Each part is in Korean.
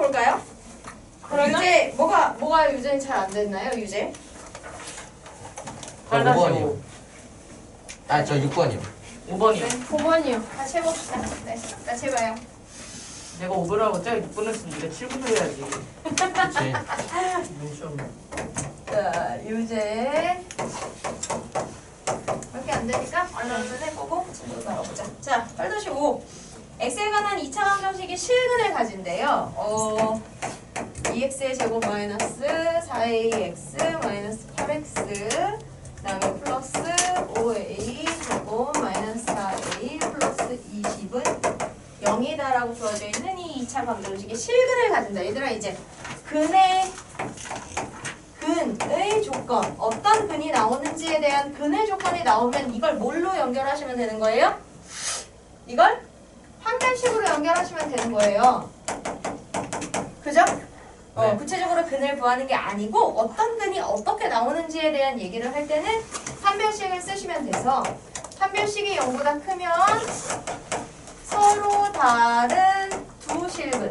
풀어볼까요? 유제 뭐가 유제는 잘 안 됐나요? 유제? 5번이요. 아, 저 6번이요. 5번이요. 네, 5번이요. 같이 해봅시다. 네, 같이 해봐요. 내가 5번을 하고 짜 6번 했으면 네가 7번 해야지. 그치. 눈시험. 자, 유제. 그렇게 안 되니까 얼른 해보고 진도 나와보자. 자, 8-5. x에 관한 2차 방정식이 실근을 가진대요. 2x의 제곱 마이너스 4ax 마이너스 8x 그다음에 플러스 5a 제곱 마이너스 4a 플러스 20은 0이다라고 주어져 있는 이 2차 방정식이 실근을 가진다. 얘들아 이제 근의 조건, 어떤 근이 나오는지에 대한 근의 조건이 나오면 이걸 뭘로 연결하시면 되는 거예요? 이걸 판별식으로 연결하시면 되는 거예요. 그죠? 네. 구체적으로 근을 구하는 게 아니고 어떤 근이 어떻게 나오는지에 대한 얘기를 할 때는 판별식을 쓰시면 돼서 판별식이 0보다 크면 서로 다른 두 실근,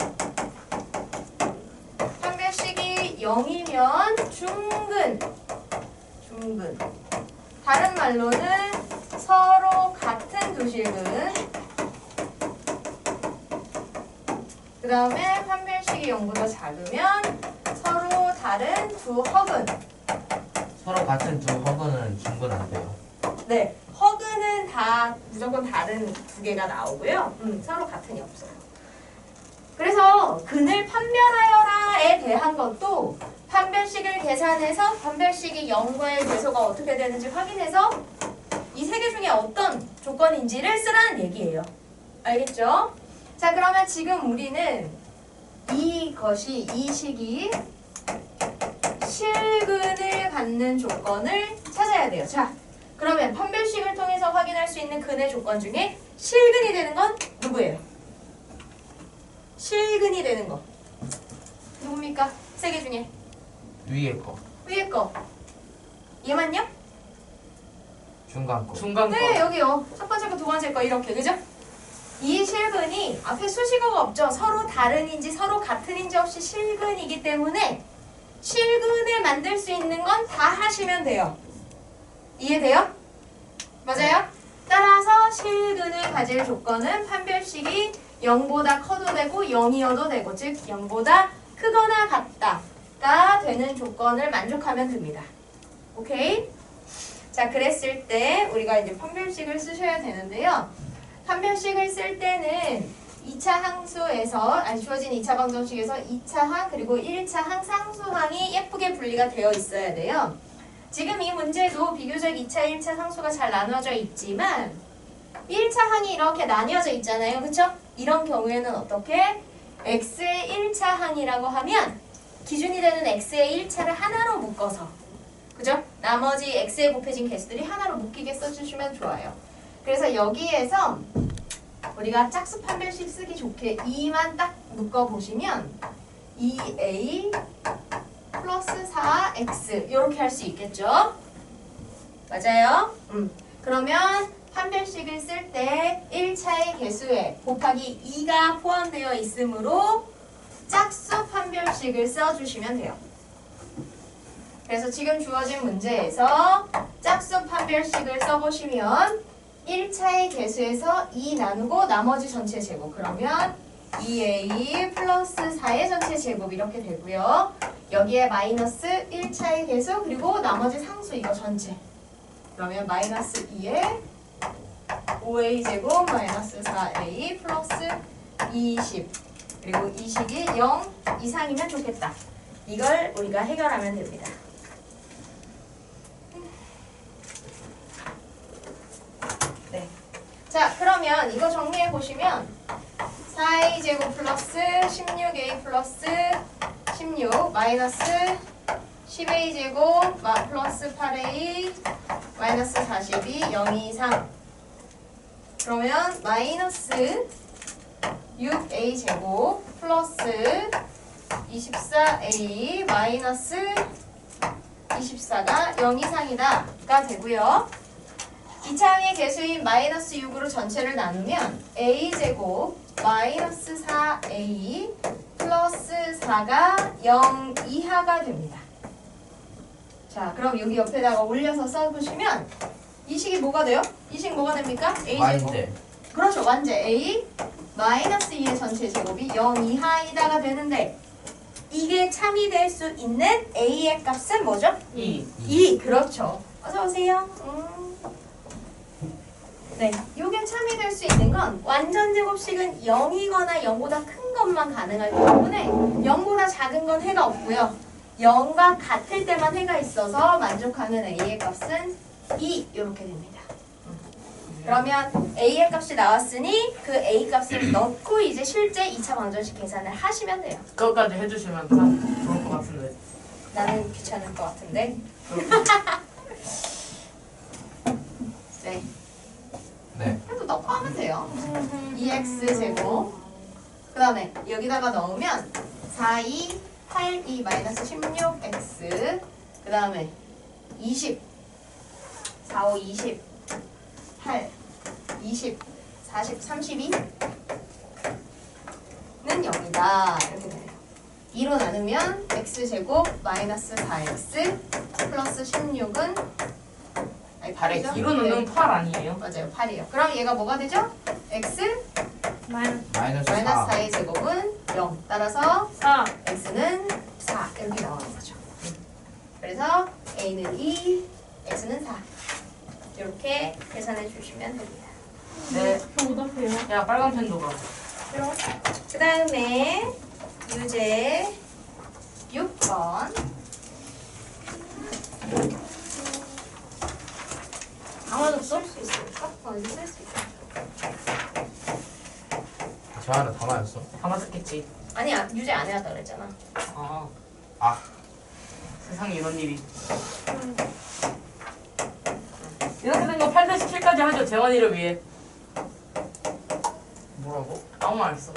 판별식이 0이면 중근, 다른 말로는 서로 같은 두 실근, 그 다음에 판별식이 0보다 작으면 서로 다른 두 허근. 서로 같은 두 허근은 중근 안 돼요. 네, 허근은 다 무조건 다른 두 개가 나오고요. 서로 같은이 없어요. 그래서 근을 판별하여라에 대한 것도 판별식을 계산해서 판별식이 0과의 계소가 어떻게 되는지 확인해서 이 세 개 중에 어떤 조건인지를 쓰라는 얘기예요. 알겠죠? 자, 그러면 지금 우리는 이 식이 실근을 갖는 조건을 찾아야 돼요. 자, 그러면 판별식을 통해서 확인할 수 있는 근의 조건 중에 실근이 되는 건 누구예요? 실근이 되는 거 누굽니까? 세 개 중에 위에 거, 위에 거 얘만요? 중간 거. 중간 거. 네, 여기요. 첫 번째 거, 두 번째 거 이렇게, 그죠? 이 실근이 앞에 수식어가 없죠. 서로 다른인지 서로 같은인지 없이 실근이기 때문에 실근을 만들 수 있는 건 다 하시면 돼요. 이해돼요? 맞아요? 따라서 실근을 가질 조건은 판별식이 0보다 커도 되고 0이어도 되고, 즉 0보다 크거나 같다가 되는 조건을 만족하면 됩니다. 오케이? 자, 그랬을 때 우리가 이제 판별식을 쓰셔야 되는데요. 판별식을 쓸 때는 2차 항수에서, 주어진 2차 방정식에서 2차 항 그리고 1차 항 상수항이 예쁘게 분리가 되어 있어야 돼요. 지금 이 문제도 비교적 2차, 1차 상수가 잘 나눠져 있지만 1차 항이 이렇게 나뉘어져 있잖아요. 그쵸? 이런 경우에는 어떻게? x의 1차 항이라고 하면 기준이 되는 x의 1차를 하나로 묶어서, 그죠? 나머지 x에 곱해진 개수들이 하나로 묶이게 써주시면 좋아요. 그래서 여기에서 우리가 짝수 판별식 쓰기 좋게 2만 딱 묶어보시면 2a 플러스 4x 이렇게 할 수 있겠죠? 맞아요? 그러면 판별식을 쓸 때 1차의 개수에 곱하기 2가 포함되어 있으므로 짝수 판별식을 써주시면 돼요. 그래서 지금 주어진 문제에서 짝수 판별식을 써보시면 1차의 개수에서 2 나누고 나머지 전체 제곱, 그러면 2a 플러스 4의 전체 제곱 이렇게 되고요. 여기에 마이너스 1차의 개수 그리고 나머지 상수 이거 전체, 그러면 마이너스 2에 5a 제곱 마이너스 4a 플러스 20, 그리고 이 식이 0 이상이면 좋겠다. 이걸 우리가 해결하면 됩니다. 네. 자, 그러면 이거 정리해 보시면 4a 제곱 플러스 16a 플러스 16 마이너스 10a 제곱 플러스 8a 마이너스 42 0 이상, 그러면 마이너스 6a 제곱 플러스 24a 마이너스 24가 0 이상이다가 되고요. 2차항의 개수인 마이너스 6으로 전체를 나누면 a 제곱 마이너스 4a 플러스 플러스 4가 0 이하가 됩니다. 자, 그럼 여기 옆에다가 올려서 써보시면 이 식이 뭐가 돼요? 이 식 뭐가 됩니까? A 제곱. Y인데. 그렇죠. 완제 A 마이너스 2의 전체 제곱이 0 이하이다가 되는데 이게 참이 될 수 있는 A의 값은 뭐죠? 2. 그렇죠. 어서 오세요. 네, 요게 참이 될 수 있는 건 완전 제곱식은 0이거나 0보다 큰 것만 가능하기 때문에 0보다 작은 건 해가 없고요. 0과 같을 때만 해가 있어서 만족하는 A의 값은 2 이렇게 됩니다. 그러면 A의 값이 나왔으니 그 A 값을 넣고 이제 실제 2차 방정식 계산을 하시면 돼요. 그것까지 해주시면 참 좋을 것 같은데. 나는 귀찮을 것 같은데. 네. 네. 그래도 넣고 하면 돼요. 2x 제곱. 그 다음에 여기다가 넣으면 4, 2, 8, 2, 마이너스 16x. 그 다음에 20. 4, 5, 20. 8, 20, 40, 32는 0이다. 이렇게 돼요. 2로 나누면 x제곱 마이너스 4x 플러스 16은 8이죠? 2로 넣으면 8 아니에요? 맞아요. 8이에요. 그럼 얘가 뭐가 되죠? x 마이너스 마이너스 4. 4의 제곱은 0. 따라서 4. x는 4 이렇게 나오는 거죠. 그래서 a는 2, x는 4 이렇게 계산해 주시면 됩니다. 네. 오답해요. 야, 빨간 펜도 가. 그 다음에 유제 6번 아마도 쓸 수 있을까? 이제 쓸 수 있어. 저 하나 다 맞았어. 다 맞았겠지. 아니야, 유제 안 해왔다 그랬잖아. 아, 아, 세상에 이런 일이. 이렇게 된 거 8-7까지 하죠. 재원이를 위해. 뭐라고? 아무 말 안 했어.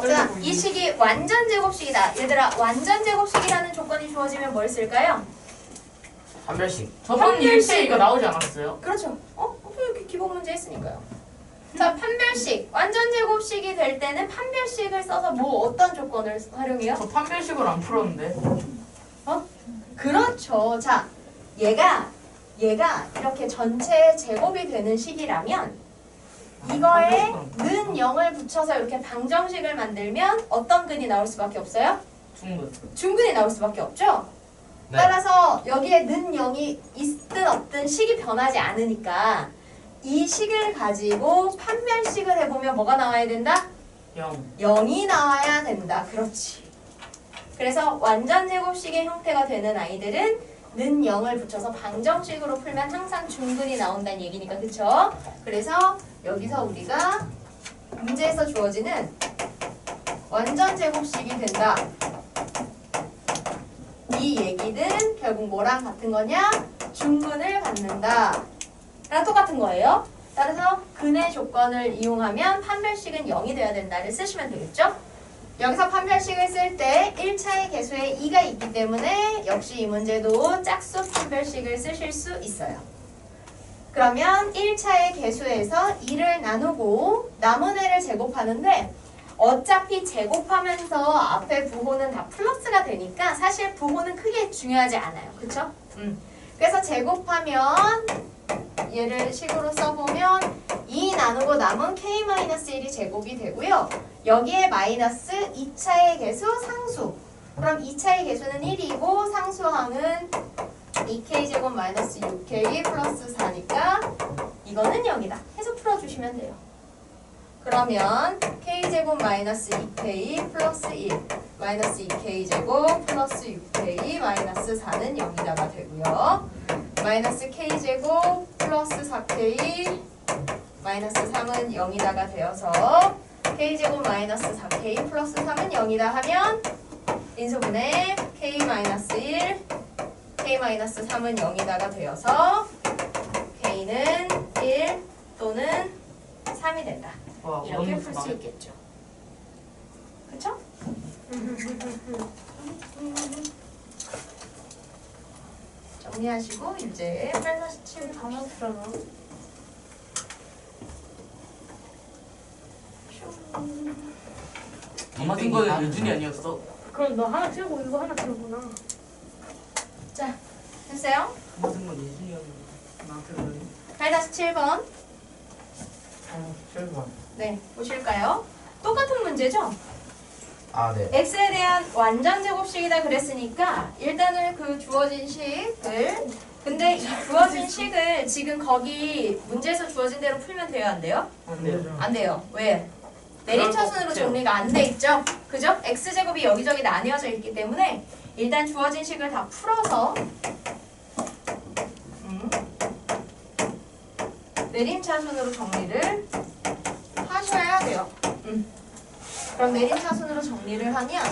자, 이 식이 완전 제곱식이다. 얘들아, 완전 제곱식이라는 조건이 주어지면 뭘 쓸까요? 한별씩. 저번 일시에 이거 나오지 않았어요? 그렇죠. 이렇게 기본 문제 했으니까요. 자, 판별식. 완전 제곱식이 될 때는 판별식을 써서 뭐 어떤 조건을 활용해요? 저 판별식으로 안 풀었는데. 그렇죠. 자, 얘가 이렇게 전체 제곱이 되는 식이라면 이거에 는 0을 붙여서 이렇게 방정식을 만들면 어떤 근이 나올 수밖에 없어요? 중근. 중근이 나올 수밖에 없죠? 네. 따라서 여기에 는 0이 있든 없든 식이 변하지 않으니까 이 식을 가지고 판별식을 해보면 뭐가 나와야 된다? 0. 0이 나와야 된다. 그렇지. 그래서 완전 제곱식의 형태가 되는 아이들은 는 0을 붙여서 방정식으로 풀면 항상 중근이 나온다는 얘기니까, 그쵸? 그래서 여기서 우리가 문제에서 주어지는 완전 제곱식이 된다. 이 얘기는 결국 뭐랑 같은 거냐? 중근을 갖는다. 랑 똑같은 거예요. 따라서 근의 조건을 이용하면 판별식은 0이 돼야 된다를 쓰시면 되겠죠? 여기서 판별식을 쓸 때 1차의 개수에 2가 있기 때문에 역시 이 문제도 짝수 판별식을 쓰실 수 있어요. 그러면 1차의 개수에서 2를 나누고 남은 애를 제곱하는데 어차피 제곱하면서 앞에 부호는 다 플러스가 되니까 사실 부호는 크게 중요하지 않아요. 그쵸? 그래서 제곱하면 얘를 식으로 써보면 2 나누고 남은 k-1이 제곱이 되고요. 여기에 마이너스 2차의 개수 상수. 그럼 2차의 개수는 1이고 상수항은 2k제곱 마이너스 6k 플러스 4니까 이거는 0이다. 해서 풀어주시면 돼요. 그러면 k제곱 마이너스 2k 플러스 1 마이너스 2k제곱 플러스 6k 마이너스 4는 0이다가 되고요. 마이너스 k제곱 플러스 4k 마이너스 3은 0이다가 되어서 k제곱 마이너스 4k 플러스 3은 0이다 하면 인수분해 k 마이너스 1 k 마이너스 3은 0이다가 되어서 k는 1 또는 3이 된다. 와, 이렇게 풀 수 있겠죠. 그쵸? 정리하시고 이제 8-7 다 맞잖아. 엄마 쓴 거는 유준이 아니었어? 그럼 너 하나 틀고 이거 하나 틀구나. 자, 됐어요? 엄마 쓴 건 유준이었는데 나한테 그러니 8-7번. 7번. 네, 보실까요? 똑같은 문제죠? 아, 네. x에 대한 완전 제곱식이다 그랬으니까 일단은 그 주어진 식을 근데 이 주어진 식을 지금 거기 문제에서 주어진 대로 풀면 돼요? 안 돼요? 안 돼요. 안 돼요. 왜? 내림차순으로 같아요. 정리가 안 돼 있죠? 그죠? x제곱이 여기저기 나뉘어져 있기 때문에 일단 주어진 식을 다 풀어서 내림차순으로 정리를 하셔야 돼요. 그럼 내림차순으로 정리를 하면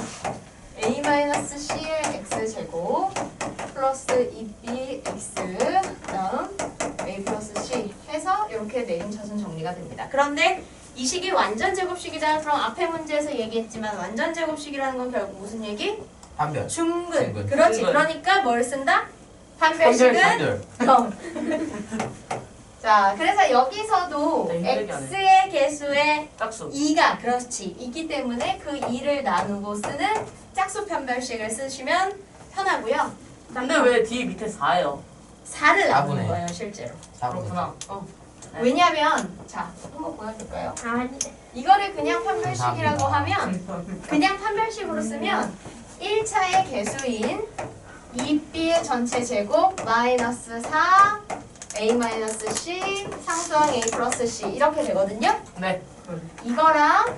a-c의 x제곱 플러스 2bx 다음 a 플러스 c 해서 이렇게 내림차순 정리가 됩니다. 그런데 이 식이 완전 제곱식이다. 그럼 앞에 문제에서 얘기했지만 완전 제곱식이라는 건 결국 무슨 얘기? 판별. 중근. 중근. 그렇지. 중근. 그러니까 뭘 쓴다? 판별식은 판별. 0. 자, 그래서 여기서도 네, 힘들게 안 x의 개수의 짝수. 2가 그렇지 있기 때문에 그 2를 나누고 쓰는 짝수 편별식을 쓰시면 편하고요. 근데 왜 뒤에 밑에 4예요? 4를 나누는 사분의. 거예요, 실제로. 4번. 그렇구나. 네. 왜냐면 자, 한번 보여줄까요? 아닌데. 이거를 그냥 판별식이라고 감사합니다. 하면 그냥 판별식으로 쓰면 1차의 개수인 2b의 전체 제곱 마이너스 4 a-c 상수항 a 플러스 c 이렇게 되거든요. 네. 이거랑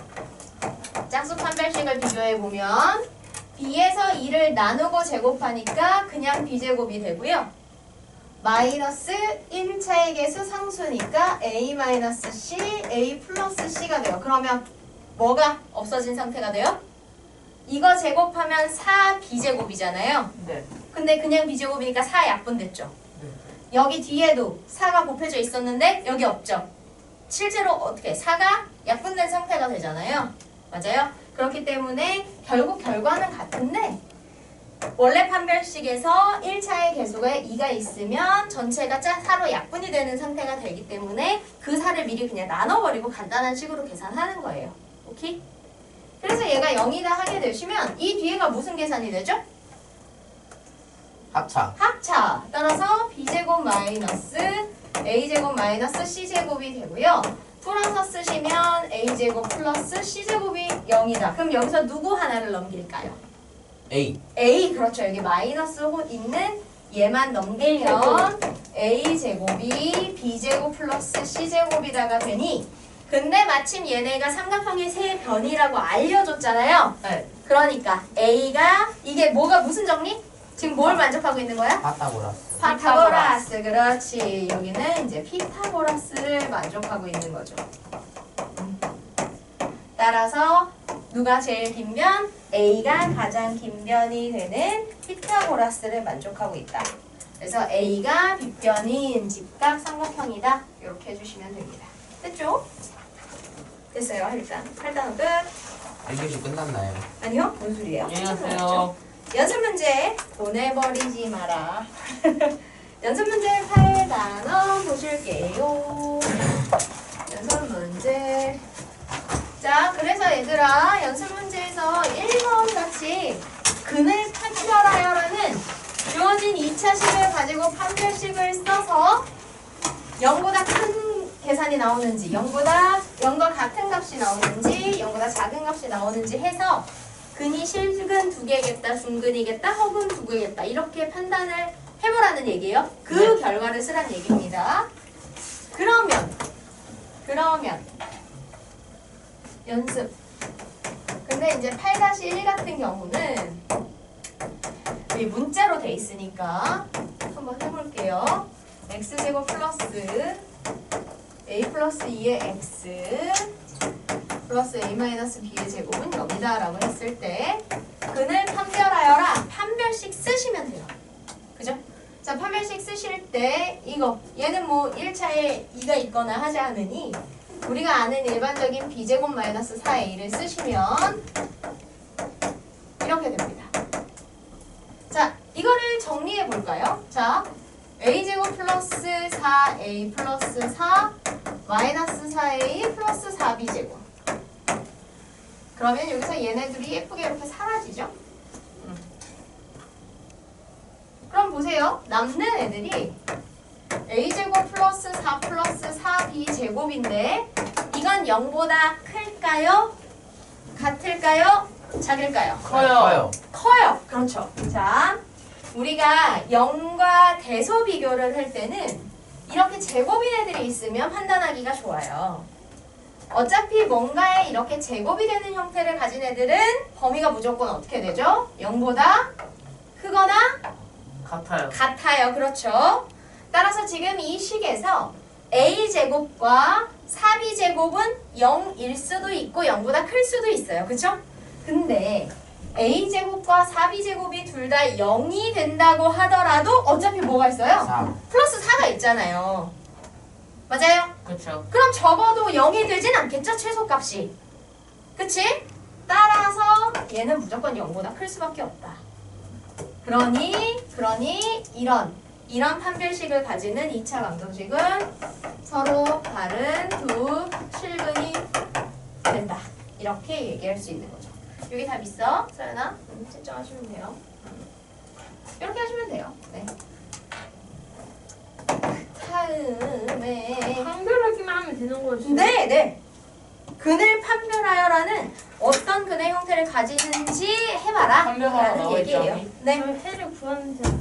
짝수 판별식을 비교해보면 b에서 2를 나누고 제곱하니까 그냥 b제곱이 되고요. 마이너스 1차의 개수 상수니까 a-c, a 플러스 c가 돼요. 그러면 뭐가 없어진 상태가 돼요? 이거 제곱하면 4b제곱이잖아요. 네. 근데 그냥 b제곱이니까 4 약분됐죠. 네. 여기 뒤에도 4가 곱해져 있었는데 여기 없죠. 실제로 어떻게 4가 약분된 상태가 되잖아요. 맞아요? 그렇기 때문에 결국 결과는 같은데 원래 판별식에서 1차의 개수가 2가 있으면 전체가 4로 약분이 되는 상태가 되기 때문에 그 4를 미리 그냥 나눠버리고 간단한 식으로 계산하는 거예요. 오케이? 그래서 얘가 0이다 하게 되시면 이 뒤에가 무슨 계산이 되죠? 합차. 합차. 따라서 b제곱 마이너스 a제곱 마이너스 c제곱이 되고요. 풀어서 쓰시면 a제곱 플러스 c제곱이 0이다. 그럼 여기서 누구 하나를 넘길까요? A. a. 그렇죠. 여기 마이너스 호 있는 얘만 넘기면 a제곱이 b제곱 플러스 c제곱이다가 되니 근데 마침 얘네가 삼각형의 세 변이라고 알려줬잖아요. 네. 그러니까 a가 이게 뭐가 무슨 정리? 지금 뭘 만족하고 있는 거야? 파타고라스. 파타고라스. 그렇지. 여기는 이제 피타고라스를 만족하고 있는 거죠. 따라서 누가 제일 긴 변? A가 가장 긴 변이 되는 피타고라스를 만족하고 있다. 그래서 A가 빗변인 직각 삼각형이다. 이렇게 해주시면 됩니다. 됐죠? 됐어요. 일단 8단원 끝. 1교시 끝났나요? 아니요? 뭔 소리예요? 안녕하세요. 연습 문제 보내버리지 마라. 연습 문제 8단원 보실게요. 연습 문제. 자, 그래서 얘들아 연습 문제에서 1번 같이 근을 판별하여라는 주어진 2차 식을 가지고 판별식을 써서 0보다 큰 계산이 나오는지 0과 같은 값이 나오는지 0보다 작은 값이 나오는지 해서 근이 실근 2개겠다, 중근이겠다, 허근 2개겠다 이렇게 판단을 해보라는 얘기예요. 그 네. 결과를 쓰란 얘기입니다. 그러면 연습. 근데 이제 8-1 같은 경우는 이 문자로 돼 있으니까 한번 해볼게요. x제곱 플러스 a 플러스 2의 x 플러스 a-b의 제곱은 0이다 라고 했을 때 근을 판별하여라. 판별식 쓰시면 돼요. 그죠? 자, 판별식 쓰실 때 이거 얘는 뭐 1차에 2가 있거나 하지 않으니 우리가 아는 일반적인 b제곱 마이너스 4a를 쓰시면 이렇게 됩니다. 자, 이거를 정리해 볼까요? 자, a제곱 플러스 4a 플러스 4 마이너스 4a 플러스 4b제곱 그러면 여기서 얘네들이 예쁘게 이렇게 사라지죠? 그럼 보세요. 남는 애들이 a제곱 플러스 4 플러스 4b제곱인데 이건 0보다 클까요? 같을까요? 작을까요? 커요. 커요. 그렇죠. 자, 우리가 0과 대소 비교를 할 때는 이렇게 제곱인 애들이 있으면 판단하기가 좋아요. 어차피 뭔가에 이렇게 제곱이 되는 형태를 가진 애들은 범위가 무조건 어떻게 되죠? 0보다 크거나 같아요. 같아요. 그렇죠. 따라서 지금 이 식에서 a제곱과 4b제곱은 0일 수도 있고 0보다 클 수도 있어요. 그렇죠? 근데 a제곱과 4b제곱이 둘 다 0이 된다고 하더라도 어차피 뭐가 있어요? 4. 플러스 4가 있잖아요. 맞아요? 그쵸. 그럼 적어도 0이 되진 않겠죠? 최소값이. 그치? 따라서 얘는 무조건 0보다 클 수밖에 없다. 그러니 이런 판별식을 가지는 2차 방정식은 서로 다른 두 실근이 된다. 이렇게 얘기할 수 있는 거죠. 여기 답 있어? 서연아? 채점하시면 돼요. 이렇게 하시면 돼요. 네. 다음에 판별하기만 하면 되는 거지. 네. 근을 판별하여라는 어떤 근의 형태를 가지는지 해봐라 판별하라 라는 나와 있죠, 얘기예요. 언니? 네. 해를 구하는 자.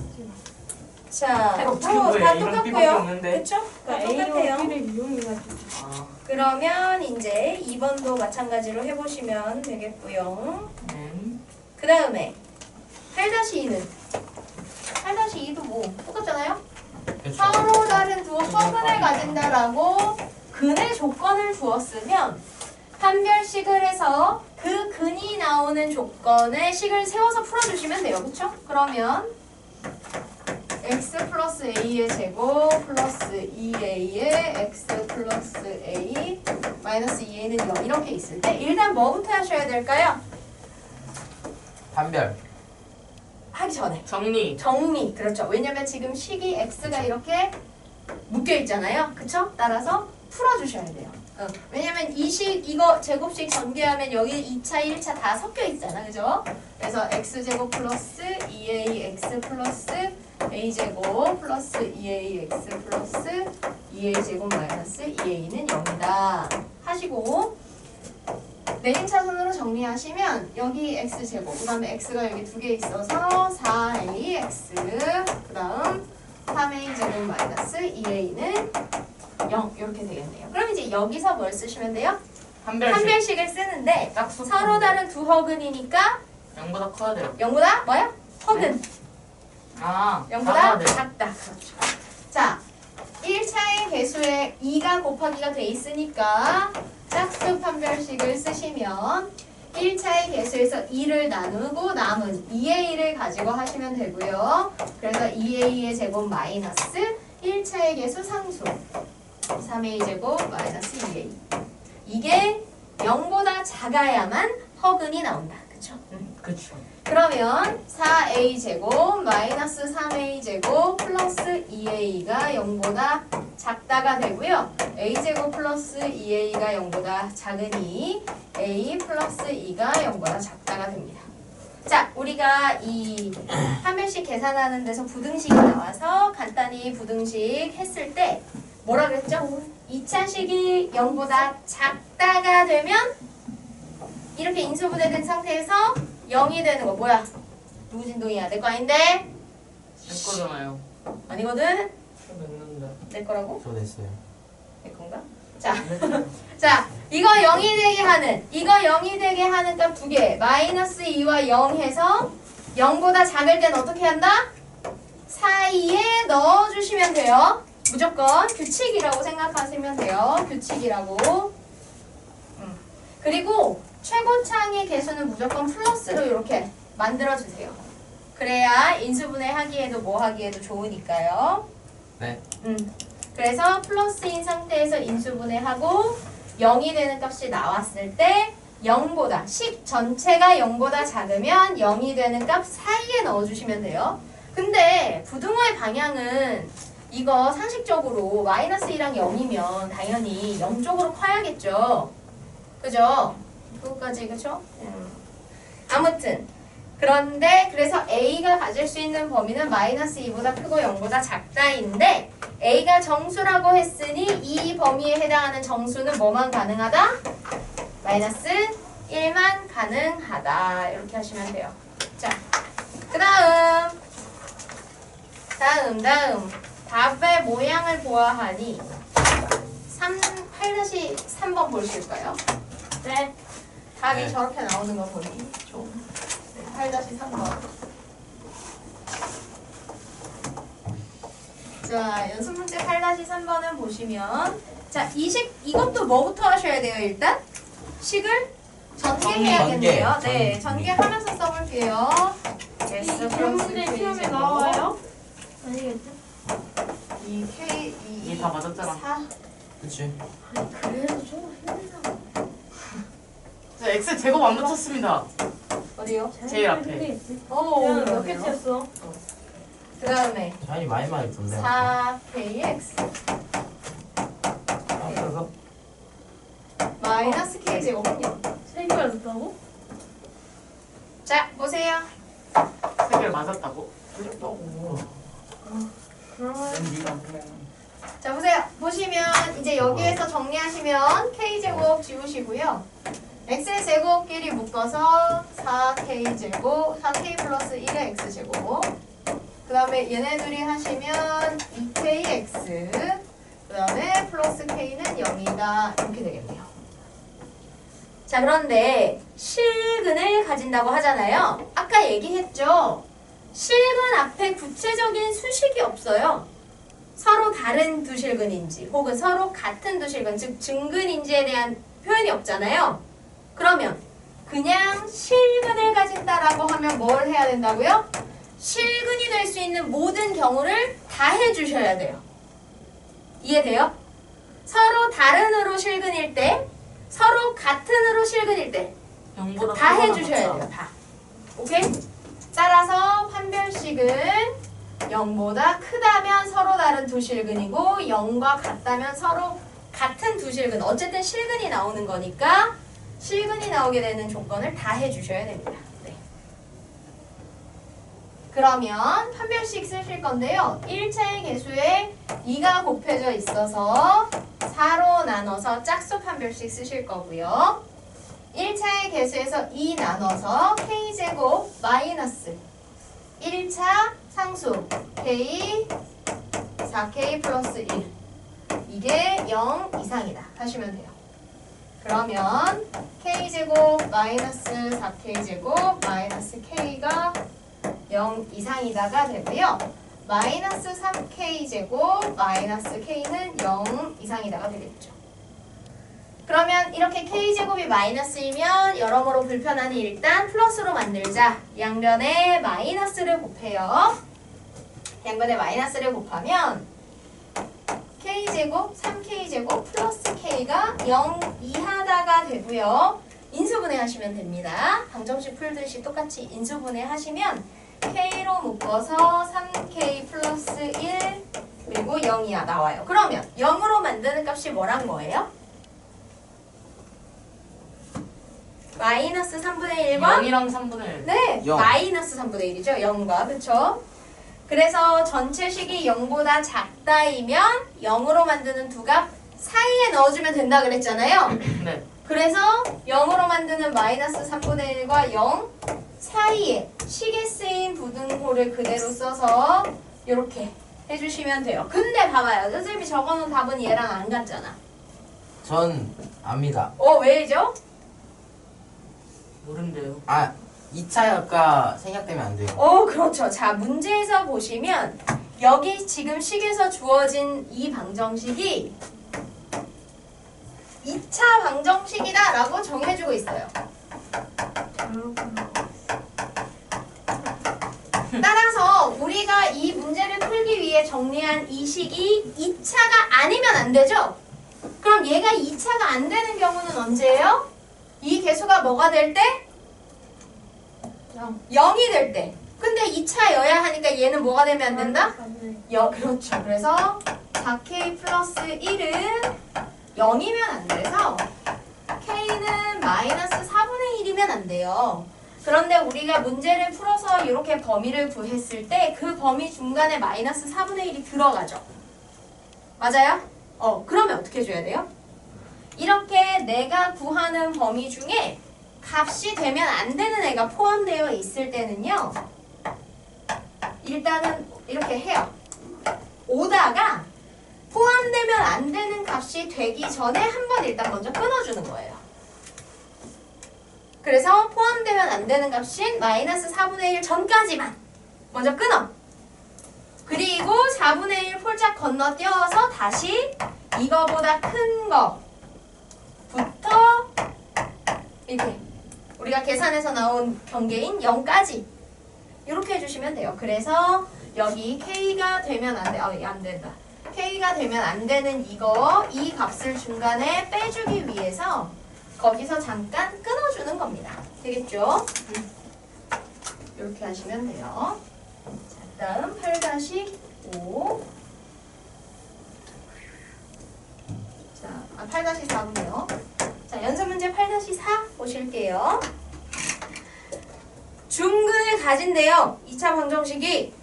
자, 해가 다 어떻게 구해? 이런 B밖에 똑같고요. 없는데. 그렇죠? 다 그러니까 똑같아요. A와 B를 이용해가지고. 아, 그러면 이제 2번도 마찬가지로 해보시면 되겠고요. 네. 그 다음에 8-2는 8-2도 뭐 똑같잖아요? 그쵸. 서로 다른 두 허근을 가진다라고 근의 조건을 주었으면 판별식을 해서 그 근이 나오는 조건의 식을 세워서 풀어주시면 돼요. 그렇죠? 그러면 x 플러스 a의 제곱 플러스 2a의 x 플러스 a 마이너스 2a는 0 이렇게 있을 때 일단 뭐부터 하셔야 될까요? 판별. 하기 전에 정리. 그렇죠. 왜냐면 지금 식이 x가 이렇게 묶여 있잖아요. 그쵸? 따라서 풀어주셔야 돼요. 왜냐면 이 식 이거 제곱식 전개하면 여기 2차, 1차 다 섞여 있잖아. 그죠? 그래서 x제곱 플러스 2ax 플러스 a제곱 플러스 2ax 플러스 2a제곱 마이너스 2a는 0이다 하시고 내림차순으로 정리하시면 여기 x제곱 그 다음에 x가 여기 두 개 있어서 4ax 그 다음 3a제곱 마이너스 2a는 0 이렇게 되겠네요. 그럼 이제 여기서 뭘 쓰시면 돼요? 판별식. 판별식을 쓰는데 짝수. 서로 다른 두 허근이니까 0보다 커야 돼요. 0보다 뭐요? 허근 아, 0보다 작아야 돼요. 작다. 그렇죠. 자, 1차의 개수에 2가 곱하기가 돼 있으니까 짝수 판별식을 쓰시면 1차의 개수에서 2를 나누고 남은 2a를 가지고 하시면 되고요. 그래서 2a의 제곱 마이너스 1차의 개수 상수 3a 제곱 마이너스 2a 이게 0보다 작아야만 허근이 나온다. 그쵸? 그쵸. 그러면 4a 제곱 마이너스 3a 제곱 플러스 2a가 0보다 작다가 되고요. a 제곱 플러스 2a가 0보다 작으니 a 플러스 2가 0보다 작다가 됩니다. 자, 우리가 이 판별식 계산하는 데서 부등식이 나와서 간단히 부등식 했을 때 뭐라 그랬죠? 2차식이 0보다 작다가 되면 이렇게 인수분해된 상태에서 0이 되는 거 뭐야? 누구 진동이야? 내 거 아닌데? 제 거잖아요. 아니거든? 저 냈는데. 내 거라고? 저 냈어요. 내 건가? 자, 이거 0이 되게 하는 값 두 개. 마이너스 2와 0 해서 0보다 작을 땐 어떻게 한다? 사이에 넣어주시면 돼요. 무조건 규칙이라고 생각하시면 돼요. 규칙이라고. 그리고 최고창의 개수는 무조건 플러스로 이렇게 만들어주세요. 그래야 인수분해 하기에도 뭐 하기에도 좋으니까요. 네. 그래서 플러스인 상태에서 인수분해하고 0이 되는 값이 나왔을 때 0보다 식 전체가 0보다 작으면 0이 되는 값 사이에 넣어주시면 돼요. 근데 부등호의 방향은 이거 상식적으로 마이너스 2랑 0이면 당연히 0 쪽으로 커야겠죠. 그죠? 그 여기까지 그쵸? 아무튼 그런데 그래서 A가 가질 수 있는 범위는 마이너스 2보다 크고 0보다 작다인데 A가 정수라고 했으니 이 범위에 해당하는 정수는 뭐만 가능하다? 마이너스 1만 가능하다. 이렇게 하시면 돼요. 자, 그 다음 답의 모양을 보아하니 8-3번 보실까요? 네. 답이 네. 저렇게 나오는 거 보니 좀 8-3번. 자, 연습 문제 8-3번은 보시면 자, 이것도 뭐부터 하셔야 돼요, 일단? 식을 전개해야겠네요. 전개. 네, 전개하면서 써볼게요. S 이런 문제 시험에 나와요? 아니겠죠? 이 K, 이게 다 맞았잖아. 4. 그치? 그래도 좀 힘들다. 저 X 제곱 안 붙였습니다. 어디요? 제일 앞에. 오, 몇 그러네요. 개째였어? 그 다음에 자연이 많이 있던데. 4KX 그래서 마이너스 K제곱은요. 3개가 됐다고? 자, 보세요. 3개를 맞았다고? 틀렸다고. 그러면 자, 보세요. 보시면 이제 여기에서 정리하시면 K제곱 지우시고요. X의 제곱끼리 묶어서 4K제곱, 4K 플러스 1의 X제곱. 그 다음에 얘네들이 하시면 2KX. 그 다음에 플러스 K는 0이다. 이렇게 되겠네요. 자, 그런데 실근을 가진다고 하잖아요. 아까 얘기했죠. 실근 앞에 구체적인 수식이 없어요. 서로 다른 두 실근인지 혹은 서로 같은 두 실근, 즉 증근인지에 대한 표현이 없잖아요. 그러면 그냥 실근을 가진다라고 하면 뭘 해야 된다고요? 실근이 될 수 있는 모든 경우를 다 해주셔야 돼요. 이해돼요? 서로 다른으로 실근일 때, 서로 같은으로 실근일 때 다 0보다 해주셔야 돼요. 다. 오케이? 따라서 판별식은 0보다 크다면 서로 다른 두 실근이고 0과 같다면 서로 같은 두 실근. 어쨌든 실근이 나오는 거니까 실근이 나오게 되는 조건을 다 해주셔야 됩니다. 네. 그러면 판별식 쓰실 건데요. 1차의 개수에 2가 곱해져 있어서 4로 나눠서 짝수 판별식 쓰실 거고요. 1차의 개수에서 2 나눠서 K제곱 마이너스 1차 상수 K 4K 플러스 1 이게 0 이상이다 하시면 돼요. 그러면 K제곱 마이너스 4K제곱 마이너스 K가 0 이상이다가 되고요. 마이너스 3K제곱 마이너스 K는 0 이상이다가 되겠죠. 그러면 이렇게 K제곱이 마이너스이면 여러모로 불편하니 일단 플러스로 만들자. 양변에 마이너스를 곱해요. 양변에 마이너스를 곱하면 K제곱, 3K제곱 플러스 K가 0 이하다가 되고요. 인수분해 하시면 됩니다. 방정식 풀듯이 똑같이 인수분해 하시면 K로 묶어서 3K 플러스 1 그리고 0 이하 나와요. 그러면 0으로 만드는 값이 뭐란 거예요? 마이너스 3분의 1과 0이랑 3분의 1. 네, 0. 마이너스 3분의 1이죠. 0과 그쵸? 그래서 전체식이 0보다 작다이면 0으로 만드는 두 값 사이에 넣어주면 된다 그랬잖아요. 네. 그래서 0으로 만드는 마이너스 3분의 1과 0 사이에 식에 쓰인 부등호를 그대로 써서 이렇게 해주시면 돼요. 근데 봐봐요. 선생님이 적어놓은 답은 얘랑 안 같잖아. 전 압니다. 왜죠? 모른대요. 2차가 생략되면 안 돼요. 그렇죠. 자, 문제에서 보시면 여기 지금 식에서 주어진 이 방정식이 2차 방정식이다 라고 정해주고 있어요. 따라서 우리가 이 문제를 풀기 위해 정리한 이 식이 2차가 아니면 안 되죠? 그럼 얘가 2차가 안 되는 경우는 언제예요? 이 개수가 뭐가 될 때? 0이 될 때. 근데 2차여야 하니까 얘는 뭐가 되면 안 된다? 그렇죠. 그래서 4K 플러스 1은 0이면 안 돼서 K는 마이너스 4분의 아니면 안 돼요. 그런데 우리가 문제를 풀어서 이렇게 범위를 구했을 때 그 범위 중간에 마이너스 4분의 1이 들어가죠. 맞아요? 그러면 어떻게 해줘야 돼요? 이렇게 내가 구하는 범위 중에 값이 되면 안 되는 애가 포함되어 있을 때는요. 일단은 이렇게 해요. 오다가 포함되면 안 되는 값이 되기 전에 한번 일단 먼저 끊어주는 거예요. 그래서 포함되면 안 되는 값인 마이너스 4분의 1 전까지만 먼저 끊어. 그리고 4분의 1 폴짝 건너뛰어서 다시 이거보다 큰 거부터 이렇게 우리가 계산해서 나온 경계인 0까지 이렇게 해주시면 돼요. 그래서 여기 K가 되면 안 돼. 안 된다. K가 되면 안 되는 이 값을 중간에 빼주기 위해서 거기서 잠깐 끊어주는 겁니다. 되겠죠? 이렇게 하시면 돼요. 자, 다음 8-5. 자, 8-4군요. 자, 연습 문제 8-4 보실게요. 중근을 가진대요. 2차 방정식이.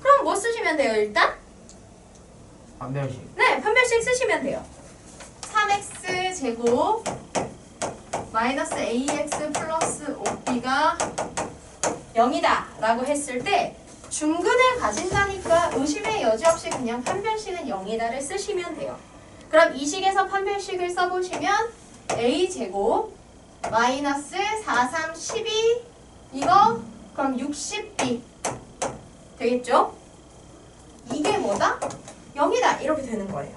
그럼 뭐 쓰시면 돼요, 일단? 판별식. 네, 판별식 쓰시면 돼요. 3x 제곱 마이너스 ax 플러스 5b가 0이다 라고 했을 때 중근을 가진다니까 의심의 여지 없이 그냥 판별식은 0이다를 쓰시면 돼요. 그럼 이 식에서 판별식을 써보시면 a 제곱 마이너스 4, 3, 12 이거 그럼 60b 되겠죠? 이게 뭐다? 0이다 이렇게 되는 거예요.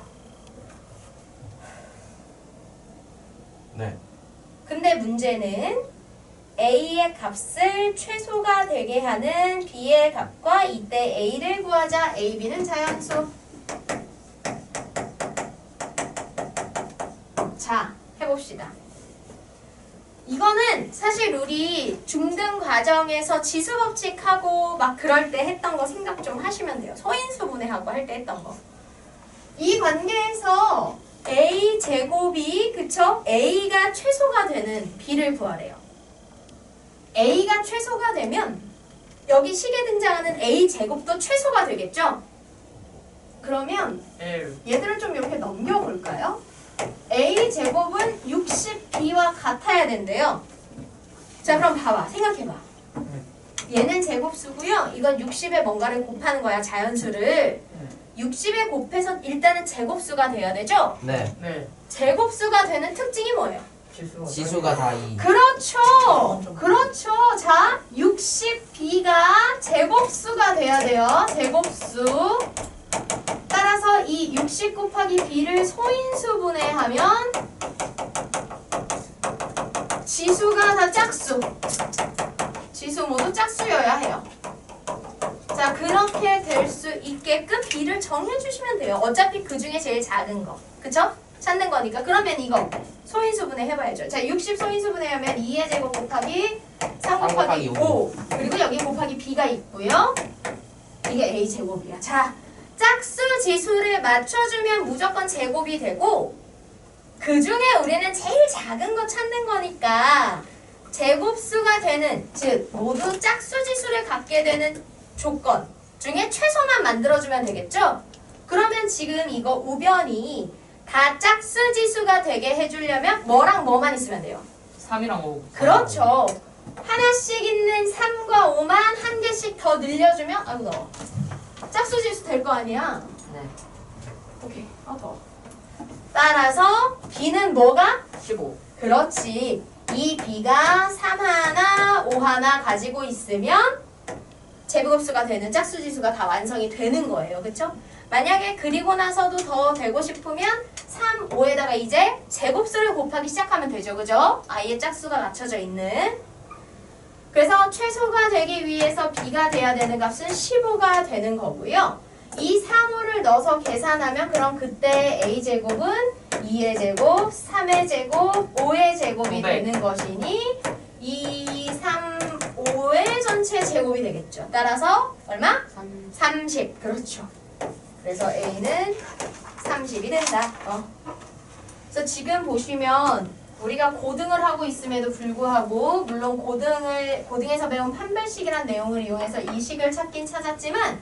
네. 근데 문제는 a의 값을 최소가 되게 하는 b의 값과 이때 a를 구하자. a, b는 자연수. 자, 해봅시다. 이거는 사실 우리 중등 과정에서 지수법칙하고 막 그럴 때 했던 거 생각 좀 하시면 돼요. 소인수분해하고 할 때 했던 거. 이 관계에서 a 제곱이 그쵸? a가 최소가 되는 b를 구하래요. a가 최소가 되면 여기 식에 등장하는 a 제곱도 최소가 되겠죠? 그러면 얘들을 좀 이렇게 넘겨볼까요? a 제곱은 60b와 같아야 된대요. 자, 그럼 봐봐. 생각해봐. 얘는 제곱수고요. 이건 60에 뭔가를 곱하는 거야. 자연수를. 60에 곱해서 일단은 제곱수가 돼야 되죠? 네. 네. 제곱수가 되는 특징이 뭐예요? 지수가 다 2. 그렇죠. 그렇죠. 자, 60b가 제곱수가 돼야 돼요. 제곱수. 따라서 이 60 곱하기 b를 소인수분해하면 지수가 다 짝수. 지수 모두 짝수여야 해요. 자, 그렇게 될 수 있게끔 b를 정해주시면 돼요. 어차피 그 중에 제일 작은 거. 그쵸? 찾는 거니까. 그러면 이거 소인수분해 해봐야죠. 자, 60 소인수분해하면 2의 제곱 곱하기 3 곱하기 5. 그리고 여기 곱하기 b가 있고요. 이게 a 제곱이야. 자, 짝수 지수를 맞춰주면 무조건 제곱이 되고 그 중에 우리는 제일 작은 거 찾는 거니까 제곱수가 되는, 즉 모두 짝수 지수를 갖게 되는 조건 중에 최소만 만들어주면 되겠죠? 그러면 지금 이거 우변이 다 짝수 지수가 되게 해주려면 뭐랑 뭐만 있으면 돼요? 3이랑 5. 그렇죠. 하나씩 있는 3과 5만 한 개씩 더 늘려주면 아이고 더워. 짝수 지수 될 거 아니야? 네. 오케이. 더워. 따라서 b는 뭐가? 15. 그렇지. 이 b가 3 하나, 5 하나 가지고 있으면 제곱수가 되는 짝수지수가 다 완성이 되는 거예요. 그쵸? 만약에 그리고 나서도 더 되고 싶으면 3, 5에다가 이제 제곱수를 곱하기 시작하면 되죠. 그죠? i의 짝수가 맞춰져 있는. 그래서 최소가 되기 위해서 b가 돼야 되는 값은 15가 되는 거고요. 이 3, 5를 넣어서 계산하면 그럼 그때 a제곱은 2의 제곱, 3의 제곱, 5의 제곱이 500. 되는 것이니 2, 3, 5의 전체 제곱이 되겠죠. 따라서 얼마? 30. 그렇죠. 그래서 a는 30이 된다. 그래서 지금 보시면 우리가 고등을 하고 있음에도 불구하고 물론 고등에서 배운 판별식이란 내용을 이용해서 이 식을 찾긴 찾았지만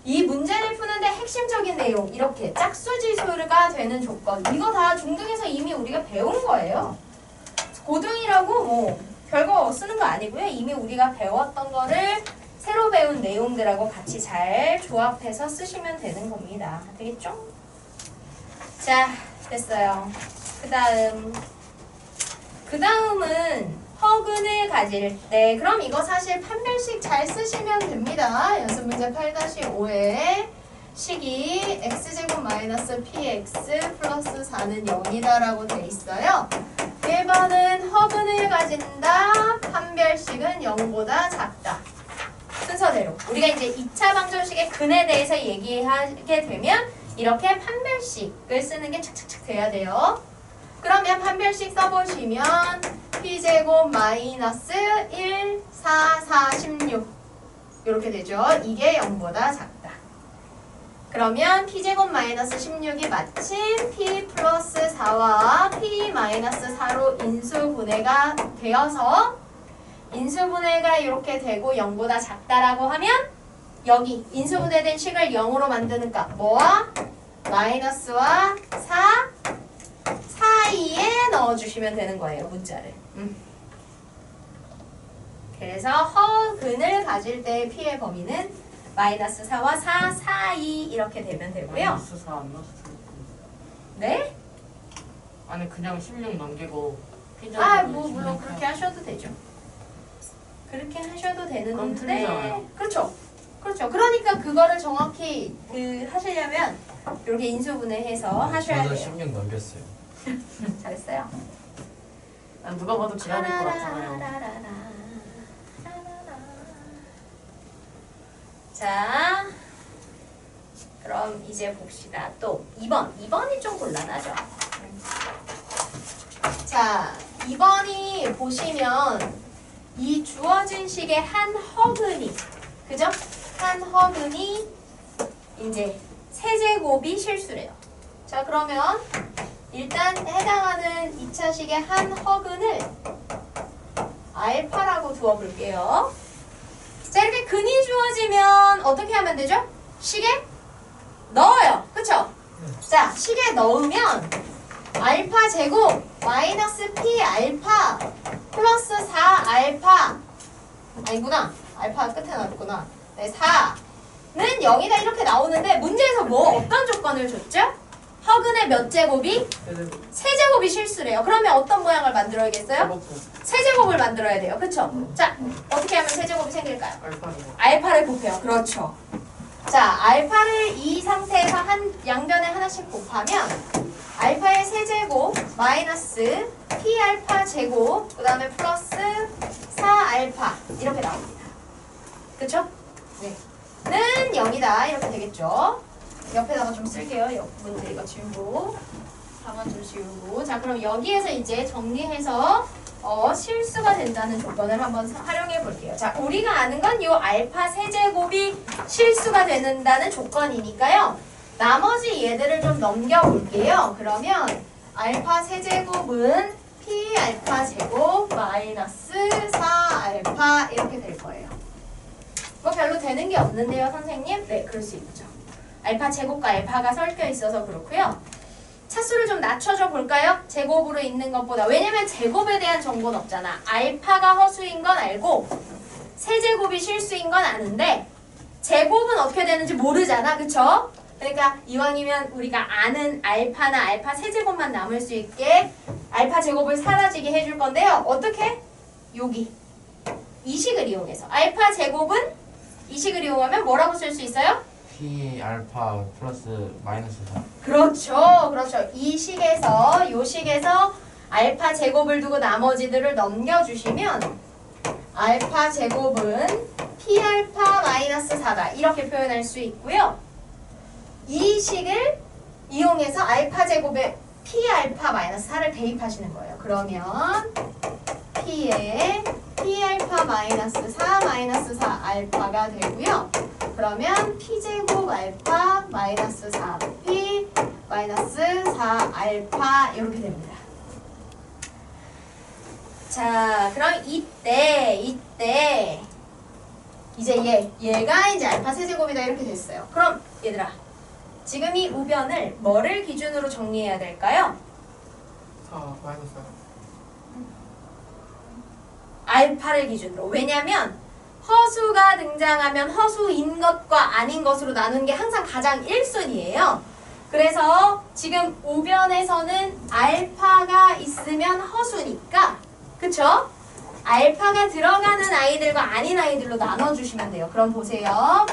이 문제를 푸는데 핵심적인 내용 이렇게 짝수지수가 되는 조건 이거 다 중등에서 이미 우리가 배운 거예요. 고등이라고 뭐 별거 쓰는 거 아니고요. 이미 우리가 배웠던 거를 새로 배운 내용들하고 같이 잘 조합해서 쓰시면 되는 겁니다. 되겠죠? 자, 됐어요. 그 다음은 허근을 가질 때 그럼 이거 사실 판별식 잘 쓰시면 됩니다. 연습 문제 8-5에 식이 x제곱 마이너스 px 플러스 4는 0이다 라고 돼 있어요. 1번은 허근을 가진다. 판별식은 0보다 작다. 순서대로 우리가 이제 2차 방정식의 근에 대해서 얘기하게 되면 이렇게 판별식을 쓰는 게 착착착 돼야 돼요. 그러면 판별식 써보시면 p제곱 마이너스 1, 4, 4, 16 이렇게 되죠. 이게 0보다 작다. 그러면 p제곱 마이너스 16이 마침 p 플러스 4와 p 마이너스 4로 인수분해가 되어서 인수분해가 이렇게 되고 0보다 작다라고 하면 여기 인수분해된 식을 0으로 만드는 값 뭐와? 마이너스와 4 사이에 넣어주시면 되는 거예요. 문자를. 그래서 허근을 가질 때의 p의 범위는 마이너스 4와 4 사이 이렇게 되면 되고요. 마이너스 4 안 넣었을 텐데. 네? 아니 그냥 16 넘기고 뭐 물론 그렇게 하셔도 되죠. 그렇게 하셔도 그럼 되는데 틀리잖아요. 그렇죠. 그러니까 그거를 정확히 하시려면 이렇게 인수분해해서 하셔야 저도 돼요. 16 넘겼어요. 잘했어요. 난 누가 봐도 그래야 될 것 같잖아요. 자, 그럼 이제 봅시다. 또 2번이 좀 곤란하죠. 자, 2번이 보시면 이 주어진 식의 한 허근이 그죠? 한 허근이 이제 세제곱이 실수래요. 자, 그러면 일단 해당하는 2차식의 한 허근을 알파라고 두어볼게요. 자, 이렇게 근이 주어지면 어떻게 하면 되죠? 식에 넣어요. 그쵸? 자, 식에 넣으면 알파 제곱 마이너스 p 알파 플러스 4 알파 아니구나. 알파 끝에 놨구나. 네, 4는 0이다 이렇게 나오는데 문제에서 뭐 어떤 조건을 줬죠? 허근의 몇 제곱이? 세제곱이 실수래요. 그러면 어떤 모양을 만들어야겠어요? 세제곱을 만들어야 돼요. 그쵸? 자, 어떻게 하면 세제곱이 생길까요? 알파를 곱해요. 그렇죠. 자, 알파를 이 상태에서 양변에 하나씩 곱하면 알파의 세제곱 마이너스 p알파 제곱 그 다음에 플러스 4알파 이렇게 나옵니다. 그쵸? 네. 는 0이다 이렇게 되겠죠. 옆에다가 좀 쓸게요. 옆 문제 이거 지우고 4번 좀 지우고. 자, 그럼 여기에서 이제 정리해서 실수가 된다는 조건을 한번 활용해 볼게요. 자, 우리가 아는 건 이 알파 세제곱이 실수가 된다는 조건이니까요. 나머지 얘들을 좀 넘겨 볼게요. 그러면 알파 세제곱은 p 알파 제곱 마이너스 4 알파 이렇게 될 거예요. 뭐 별로 되는 게 없는데요, 선생님? 네, 그럴 수 있죠. 알파 제곱과 알파가 섞여 있어서 그렇고요. 차수를 좀 낮춰줘 볼까요? 제곱으로 있는 것보다. 왜냐면 제곱에 대한 정보는 없잖아. 알파가 허수인 건 알고 세제곱이 실수인 건 아는데 제곱은 어떻게 되는지 모르잖아. 그쵸? 그러니까 이왕이면 우리가 아는 알파나 알파 세제곱만 남을 수 있게 알파 제곱을 사라지게 해줄 건데요. 어떻게? 여기 이 식을 이용해서 알파 제곱은 이 식을 이용하면 뭐라고 쓸 수 있어요? P 알파 플러스 마이너스 4. 그렇죠. 이 식에서 요 식에서 알파 제곱을 두고 나머지들을 넘겨주시면 알파 제곱은 P 알파 마이너스 4다 이렇게 표현할 수 있고요. 이 식을 이용해서 알파 제곱에 P 알파 마이너스 4를 대입하시는 거예요. 그러면 P에 P 알파 마이너스 4 마이너스 4 알파가 되고요. 그러면 P제곱 알파 마이너스 4P 마이너스 4 알파 이렇게 됩니다. 자, 그럼 이때 이제 얘가 이제 알파 세제곱이다 이렇게 됐어요. 그럼 얘들아, 지금 이 우변을 뭐를 기준으로 정리해야 될까요? 마이너스. 알파를 기준으로. 왜냐면 허수가 등장하면 허수인 것과 아닌 것으로 나누는 게 항상 가장 1순위예요. 그래서 지금 우변에서는 알파가 있으면 허수니까, 그쵸? 알파가 들어가는 아이들과 아닌 아이들로 나눠주시면 돼요. 그럼 보세요.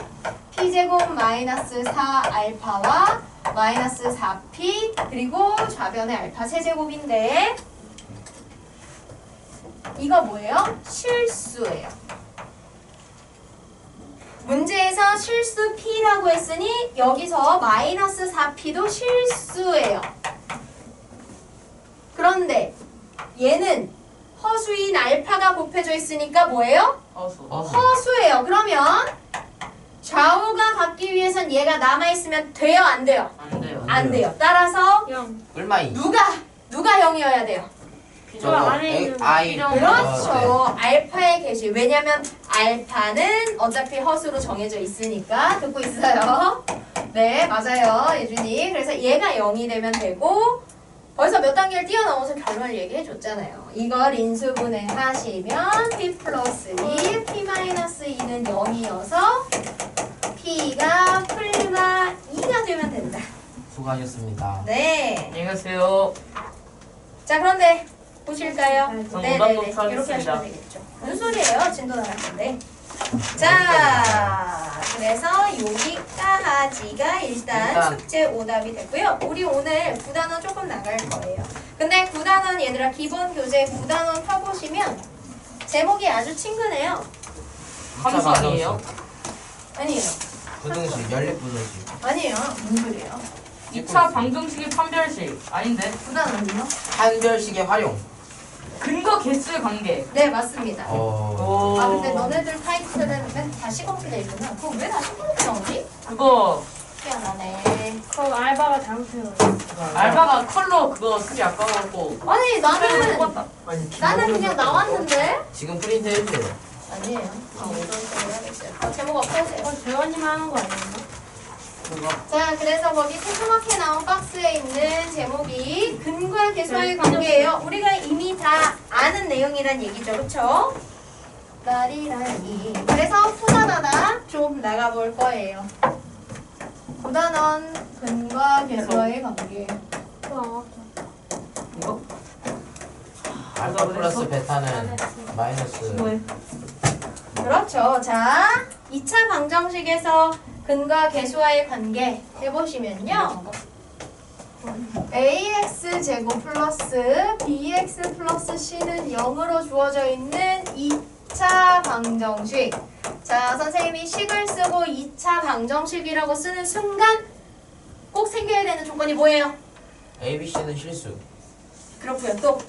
p제곱 마이너스 4알파와 마이너스 4p 그리고 좌변의 알파 세제곱인데 이거 뭐예요? 실수예요. 문제에서 실수 p라고 했으니 여기서 마이너스 4p도 실수예요. 그런데 얘는 허수인 알파가 곱해져 있으니까 뭐예요? 허수예요. 그러면 좌우가 같기 위해선 얘가 남아있으면 돼요? 안 돼요? 안 돼요. 안 돼요. 따라서 0. 꿀마이. 누가 0이어야 돼요? 저 안에 있는 I. 그렇죠. 알파의 개수. 왜냐면 알파는 어차피 허수로 정해져 있으니까. 듣고 있어요? 네, 맞아요. 예준이. 그래서 얘가 0이 되면 되고 벌써 몇 단계를 뛰어넘어서 결론을 얘기해 줬잖아요. 이걸 인수분해 하시면 p 플러스 2, p 마이너스 2는 0이어서 p가 풀마 2가 되면 된다. 수고하셨습니다. 네. 안녕히 가세요. 자, 그런데 보실까요? 전 네네네. 오답 이렇게 하겠습니다. 하시면 되겠죠. 무슨 소리예요? 진도 나갈 건데. 자, 그래서 여기까지가 일단 숙제 오답이 됐고요. 우리 오늘 9단원 조금 나갈 거예요. 근데 9단원 얘들아 기본 교재 9단원 펴보시면 제목이 아주 친근해요. 함수 아니에요? 아니에요. 부등식, 연립부등식. 아니에요. 무슨 소리예요? 2차 방정식의 판별식 아닌데? 9단원이요? 한별식의 활용. 근거 개수의 관계. 네, 맞습니다. 오. 아, 근데 너네들 타이틀은 다 시끄럽게 돼 있구나. 그거 왜 다 시끄럽게 나오지? 그거 희한하네. 그럼 알바가 잘못해요. 알바가 컬러 그거 쓰기 아까워갖고 아니, 나는 뽑았다. 그냥 나왔는데? 지금 프린트 해주세요. 아니에요. 이런 식으로 해야겠어요. 제목 없애세요. 재원이만 하는 거 아니에요? 그거 자, 그래서 거기 조그맣게 나온 박스에 있는 제목이 근과 개수의 관계예요. 우리가 이미 다 아는 내용이란 얘기죠. 그쵸? 라리라리. 그래서 후단하다 좀 나가볼 거예요. 후단원 근과 개수의 관계. 와, 이거? 알파 플러스 베타는 마이너스. 뭐해? 그렇죠. 자, 2차 방정식에서 근과 개수와의 관계 해보시면요. ax 제곱 플러스 bx 플러스 c는 0으로 주어져 있는 2차 방정식. 자, 선생님이 식을 쓰고 2차 방정식이라고 쓰는 순간 꼭 생겨야 되는 조건이 뭐예요? A, B, C는 실수. 그렇고요. 또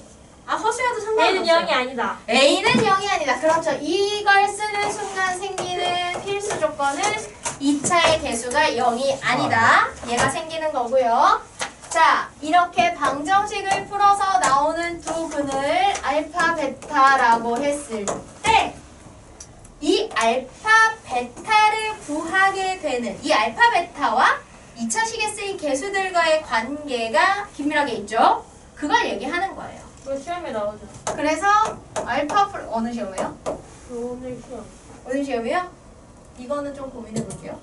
허수여도 A는 상관없어요. 0이 아니다. A는 0이 아니다. 그렇죠. 이걸 쓰는 순간 생기는 필수 조건은 2차의 개수가 0이 아니다. 얘가 생기는 거고요. 자, 이렇게 방정식을 풀어서 나오는 두 근을 알파, 베타라고 했을 때 이 알파, 베타를 구하게 되는 이 알파, 베타와 2차식에 쓰인 개수들과의 관계가 긴밀하게 있죠. 그걸 얘기하는 거예요. 이거 시험에 나오죠. 그래서 알파 어느 시험이에요? 오늘 시험. 어느 시험이요? 이거는 좀 고민해 볼게요.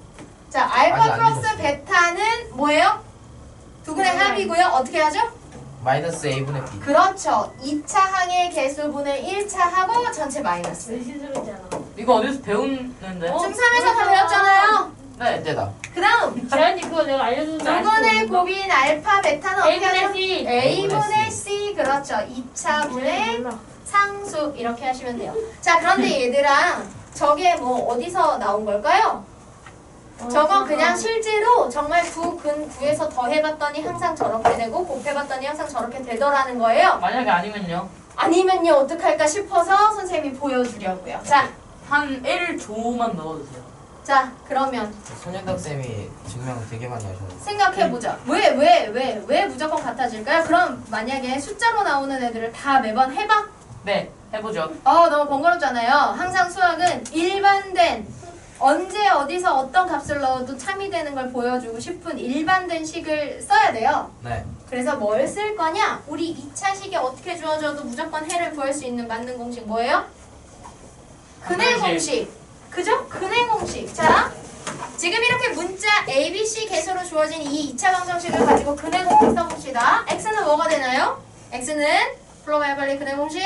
자, 아직 알파 안 플러스 읽었어요. 베타는 뭐예요? 두 근의 합이고요. 어떻게 하죠? 마이너스 A분의 B. 그렇죠. 2차 항의 개수분을 1차 하고 전체 마이너스. 의시스럽잖아. 이거 어디서 배웠는데? 중3에서 다 배웠잖아요. 네. 이때다. 그 다음 재현이 그거 내가 알려준 두 근의 곱인 알파, 베타는 어떻게 하죠? A분의 C. A분의 C. 그렇죠. 2차 분의 상수 이렇게 하시면 돼요. 자, 그런데 얘들아 저게 뭐 어디서 나온 걸까요? 저건 그냥 실제로 정말 두 근 구에서 더해봤더니 항상 저렇게 되고 곱해봤더니 항상 저렇게 되더라는 거예요. 만약에 아니면요? 아니면요 어떡할까 싶어서 선생님이 보여주려고요. 자, 한 1조만 넣어주세요. 자 그러면 손현덕 쌤이 증명 되게 많이 하셨는데. 생각해보자. 왜 무조건 같아질까요? 그럼 만약에 숫자로 나오는 애들을 다 매번 해봐? 네. 해보죠. 너무 번거롭잖아요. 항상 수학은 일반된 언제 어디서 어떤 값을 넣어도 참이 되는 걸 보여주고 싶은 일반된 식을 써야 돼요. 네. 그래서 뭘 쓸 거냐? 우리 2차 식에 어떻게 주어져도 무조건 해를 구할 수 있는 맞는 공식 뭐예요? 근해 공식. 그죠? 근해 공식. 자, 지금 이렇게 문자 A, B, C 개수로 주어진 이 2차 방정식을 가지고 근해 공식 써봅시다. X는 뭐가 되나요? X는 불러봐요 빨리 근해 공식.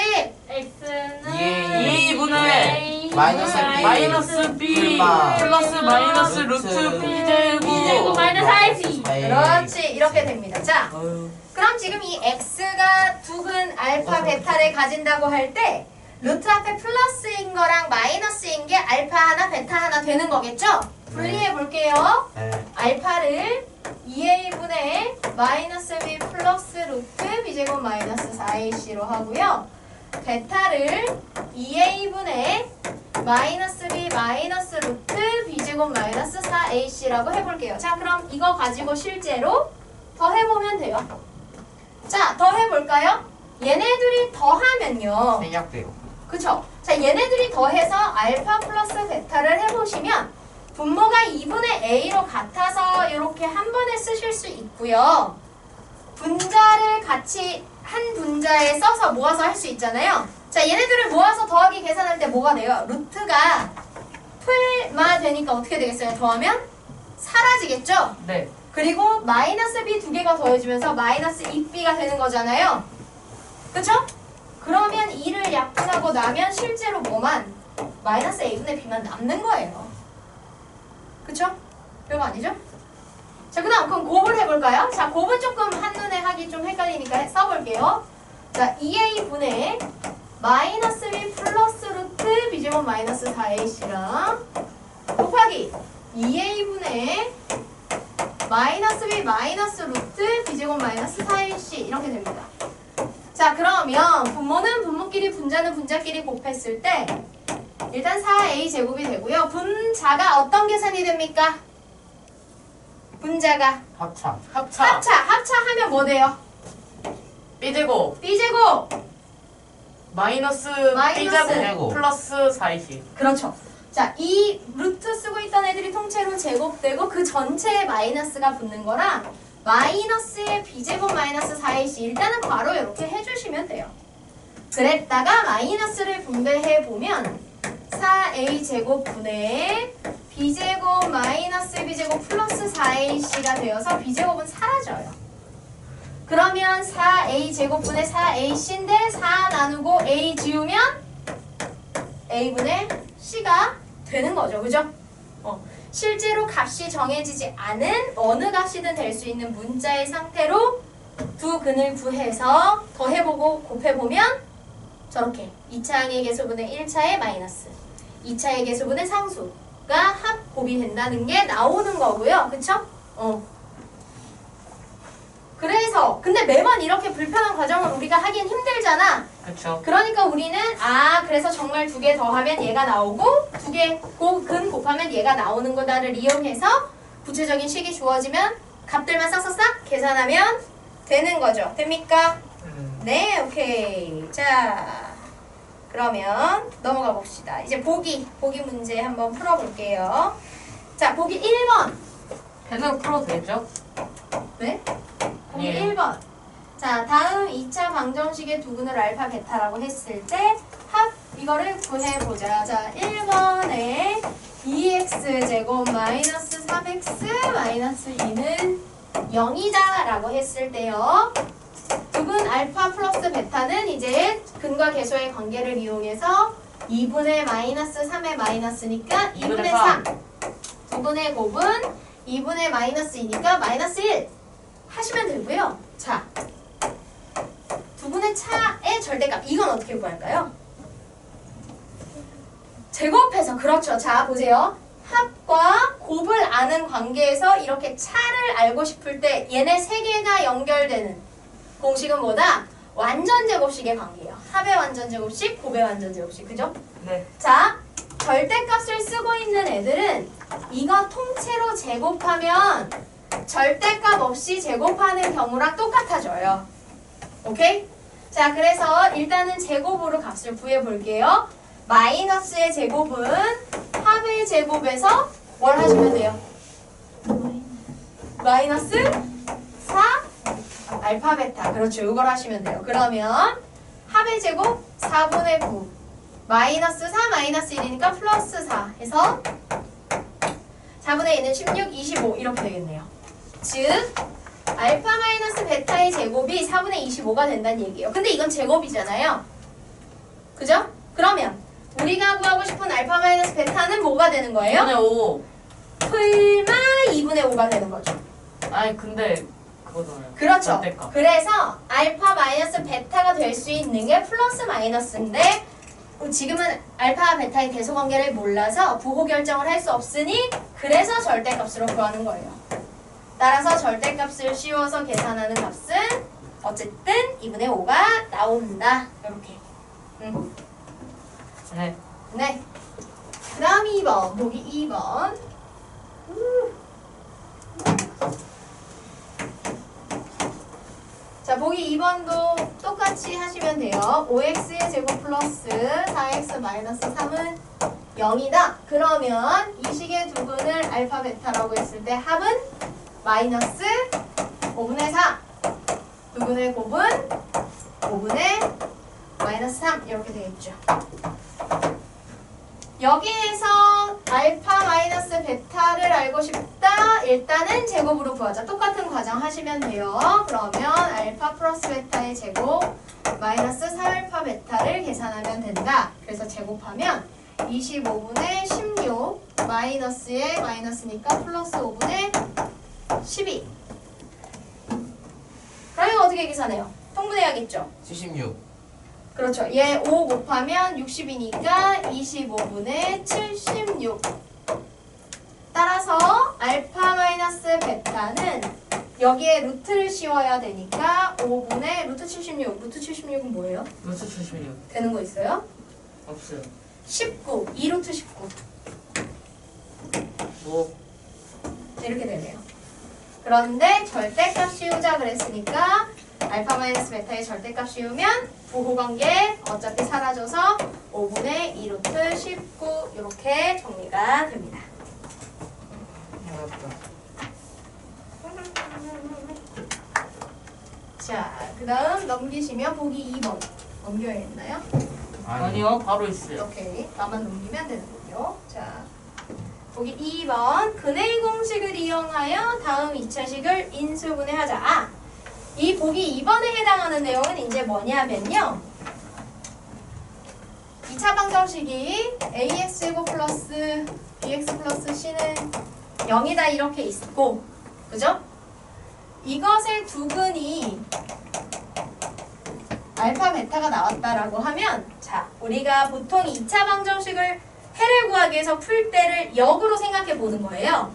X는 2분의 A 마이너스 B. 마이너스 B 불마. 플러스 마이너스 루트 루트 B B제곱 제곱 마이너스 RC. 그렇지. 이렇게 됩니다. 자, 어휴. 그럼 지금 이 X가 두근 알파 베타를 가진다고 할 때 루트 앞에 플러스인 거랑 마이너스인 게 알파 하나 베타 하나 되는 거겠죠? 분리해 볼게요. 네. 알파를 2a분의 마이너스 b 플러스 루트 b제곱 마이너스 4ac로 하고요. 베타를 2a분의 마이너스 b 마이너스 루트 b제곱 마이너스 4ac라고 해볼게요. 자, 그럼 이거 가지고 실제로 더해보면 돼요. 자, 더해볼까요? 얘네들이 더하면요. 생략돼요. 그쵸? 자, 얘네들이 더해서 알파 플러스 베타를 해보시면 분모가 2분의 a로 같아서 이렇게 한 번에 쓰실 수 있고요. 분자를 같이 한 분자에 써서 모아서 할 수 있잖아요. 자, 얘네들을 모아서 더하기 계산할 때 뭐가 돼요? 루트가 풀마 되니까 어떻게 되겠어요? 더하면 사라지겠죠? 네. 그리고 마이너스 b 두 개가 더해지면서 마이너스 2b가 되는 거잖아요. 그쵸? 그러면 2를 약분하고 나면 실제로 뭐만? 마이너스 a분의 b만 남는 거예요. 그쵸? 별거 아니죠? 자, 그 다음 그럼 곱을 해볼까요? 자, 곱은 조금 한눈에 하기 좀 헷갈리니까 써볼게요. 자, 2a분의 마이너스 b 플러스 루트 b제곱 마이너스 4ac랑 곱하기 2a분의 마이너스 b 마이너스 루트 b제곱 마이너스 4ac 이렇게 됩니다. 자, 그러면 분모는 분모끼리 분자는 분자끼리 곱했을 때 일단 4a 제곱이 되고요. 분자가 어떤 계산이 됩니까? 분자가 합차. 합차하면 뭐 돼요? B제곱 b제곱 마이너스 마이너스 B제곱 플러스 4이시. 그렇죠. 자, 이 루트 쓰고 있던 애들이 통째로 제곱되고 그 전체에 마이너스가 붙는 거랑 마이너스의 b제곱 마이너스 4ac 일단은 바로 이렇게 해주시면 돼요. 그랬다가 마이너스를 분배해보면 4a 제곱분의 b제곱 마이너스 b제곱 플러스 4ac가 되어서 b제곱은 사라져요. 그러면 4a 제곱분의 4ac인데 4 나누고 a 지우면 a분의 c가 되는 거죠. 그죠? 실제로 값이 정해지지 않은 어느 값이든 될 수 있는 문자의 상태로 두 근을 구해서 더해보고 곱해보면 저렇게 2차항의 개수분의 1차의 마이너스 2차의 개수분의 상수가 합곱이 된다는 게 나오는 거고요. 그쵸? 그래서 근데 매번 이렇게 불편한 과정을 우리가 하긴 힘들잖아. 그쵸. 그러니까 우리는 그래서 정말 두 개 더하면 얘가 나오고 두 개 근 곱하면 얘가 나오는 거다를 이용해서 구체적인 식이 주어지면 값들만 싹싹싹 계산하면 되는 거죠. 됩니까? 네, 오케이. 자, 그러면 넘어가 봅시다. 이제 보기 문제 한번 풀어볼게요. 자, 보기 1번. 계속 풀어도 되죠? 네? 보기 예. 1번. 자, 다음 2차 방정식의 두근을 알파 베타라고 했을 때 합 이거를 구해보자. 자, 1번에 2x제곱 마이너스 3x 마이너스 2는 0이다 라고 했을 때요. 두근 알파 플러스 베타는 이제 근과 계수의 관계를 이용해서 2분의 마이너스 3의 마이너스니까 2분의 3. 두근의 곱은 2분의 마이너스 2니까 마이너스 1 하시면 되고요. 자, 두분의 차의 절대값 이건 어떻게 구할까요? 제곱해서 그렇죠. 자, 보세요. 합과 곱을 아는 관계에서 이렇게 차를 알고 싶을 때 얘네 세 개가 연결되는 공식은 뭐다? 완전 제곱식의 관계예요. 합의 완전 제곱식, 곱의 완전 제곱식. 그죠? 네. 자, 절대값을 쓰고 있는 애들은 이거 통째로 제곱하면 절대값 없이 제곱하는 경우랑 똑같아져요. 오케이? 자, 그래서 일단은 제곱으로 값을 구해 볼게요. 마이너스의 제곱은 합의 제곱에서 뭘 하시면 돼요? 마이너스 4 알파 베타. 그렇죠. 이걸 하시면 돼요. 그러면 합의 제곱 4분의 9 마이너스 4 마이너스 1이니까 플러스 4 해서 4분의 2는 16, 25 이렇게 되겠네요. 즉 알파 마이너스 베타의 제곱이 4분의 25가 된다는 얘기예요. 근데 이건 제곱이잖아요. 그죠? 그러면 우리가 구하고 싶은 알파 마이너스 베타는 뭐가 되는 거예요? 2분의 5. 풀마 2분의 5가 되는 거죠. 아니 근데 그거잖아요. 그렇죠. 절대값. 그래서 알파 마이너스 베타가 될 수 있는 게 플러스 마이너스인데 지금은 알파 베타의 대소관계를 몰라서 부호 결정을 할 수 없으니 그래서 절대값으로 구하는 거예요. 따라서 절대값을 씌워서 계산하는 값은 어쨌든 2분의 5가 나온다. 이렇게. 네. 네. 그 다음 2번. 보기 2번. 자, 보기 2번도 똑같이 하시면 돼요. 5x의 제곱 플러스 4x 마이너스 3은 0이다. 그러면 이 식의 두근을 알파 베타라고 했을 때 합은 마이너스 5분의 4. 두근의 곱은 5분의 마이너스 3 이렇게 되겠죠. 여기에서 알파 마이너스 베타를 알고 싶다. 일단은 제곱으로 구하자. 똑같은 과정 하시면 돼요. 그러면 알파 플러스 베타의 제곱 마이너스 4알파 베타를 계산하면 된다. 그래서 제곱하면 25분의 16 마이너스에 마이너스니까 플러스 5분의 12. 그럼 이거 어떻게 계산해요? 통분해야겠죠? 76. 그렇죠. 얘 5 곱하면 60이니까 25분의 76. 따라서 알파 마이너스 베타는 여기에 루트를 씌워야 되니까 5분의 루트 76. 루트 76은 뭐예요? 루트 76. 되는 거 있어요? 없어요. 19. 2루트 19. 뭐 이렇게 되네요. 그런데 절대값 씌우자 그랬으니까 알파 마이너스 베타의 절대값 씌우면 부호관계 어차피 사라져서 5분의 2루트 19 이렇게 정리가 됩니다. 자, 그 다음 넘기시면 보기 2번 넘겨야 했나요? 아니요 바로 있어요. 오케이, 나만 넘기면 되는군요. 자, 보기 2번 근의 공식을 이용하여 다음 2차식을 인수분해하자. 아, 이 보기 2번에 해당하는 내용은 이제 뭐냐면요. 2차 방정식이 ax제곱 플러스 bx 플러스 c는 0이다 이렇게 있고, 그죠? 이것의 두근이 알파 베타가 나왔다라고 하면, 자, 우리가 보통 2차 방정식을 해를 구하기 위해서 풀 때를 역으로 생각해 보는 거예요.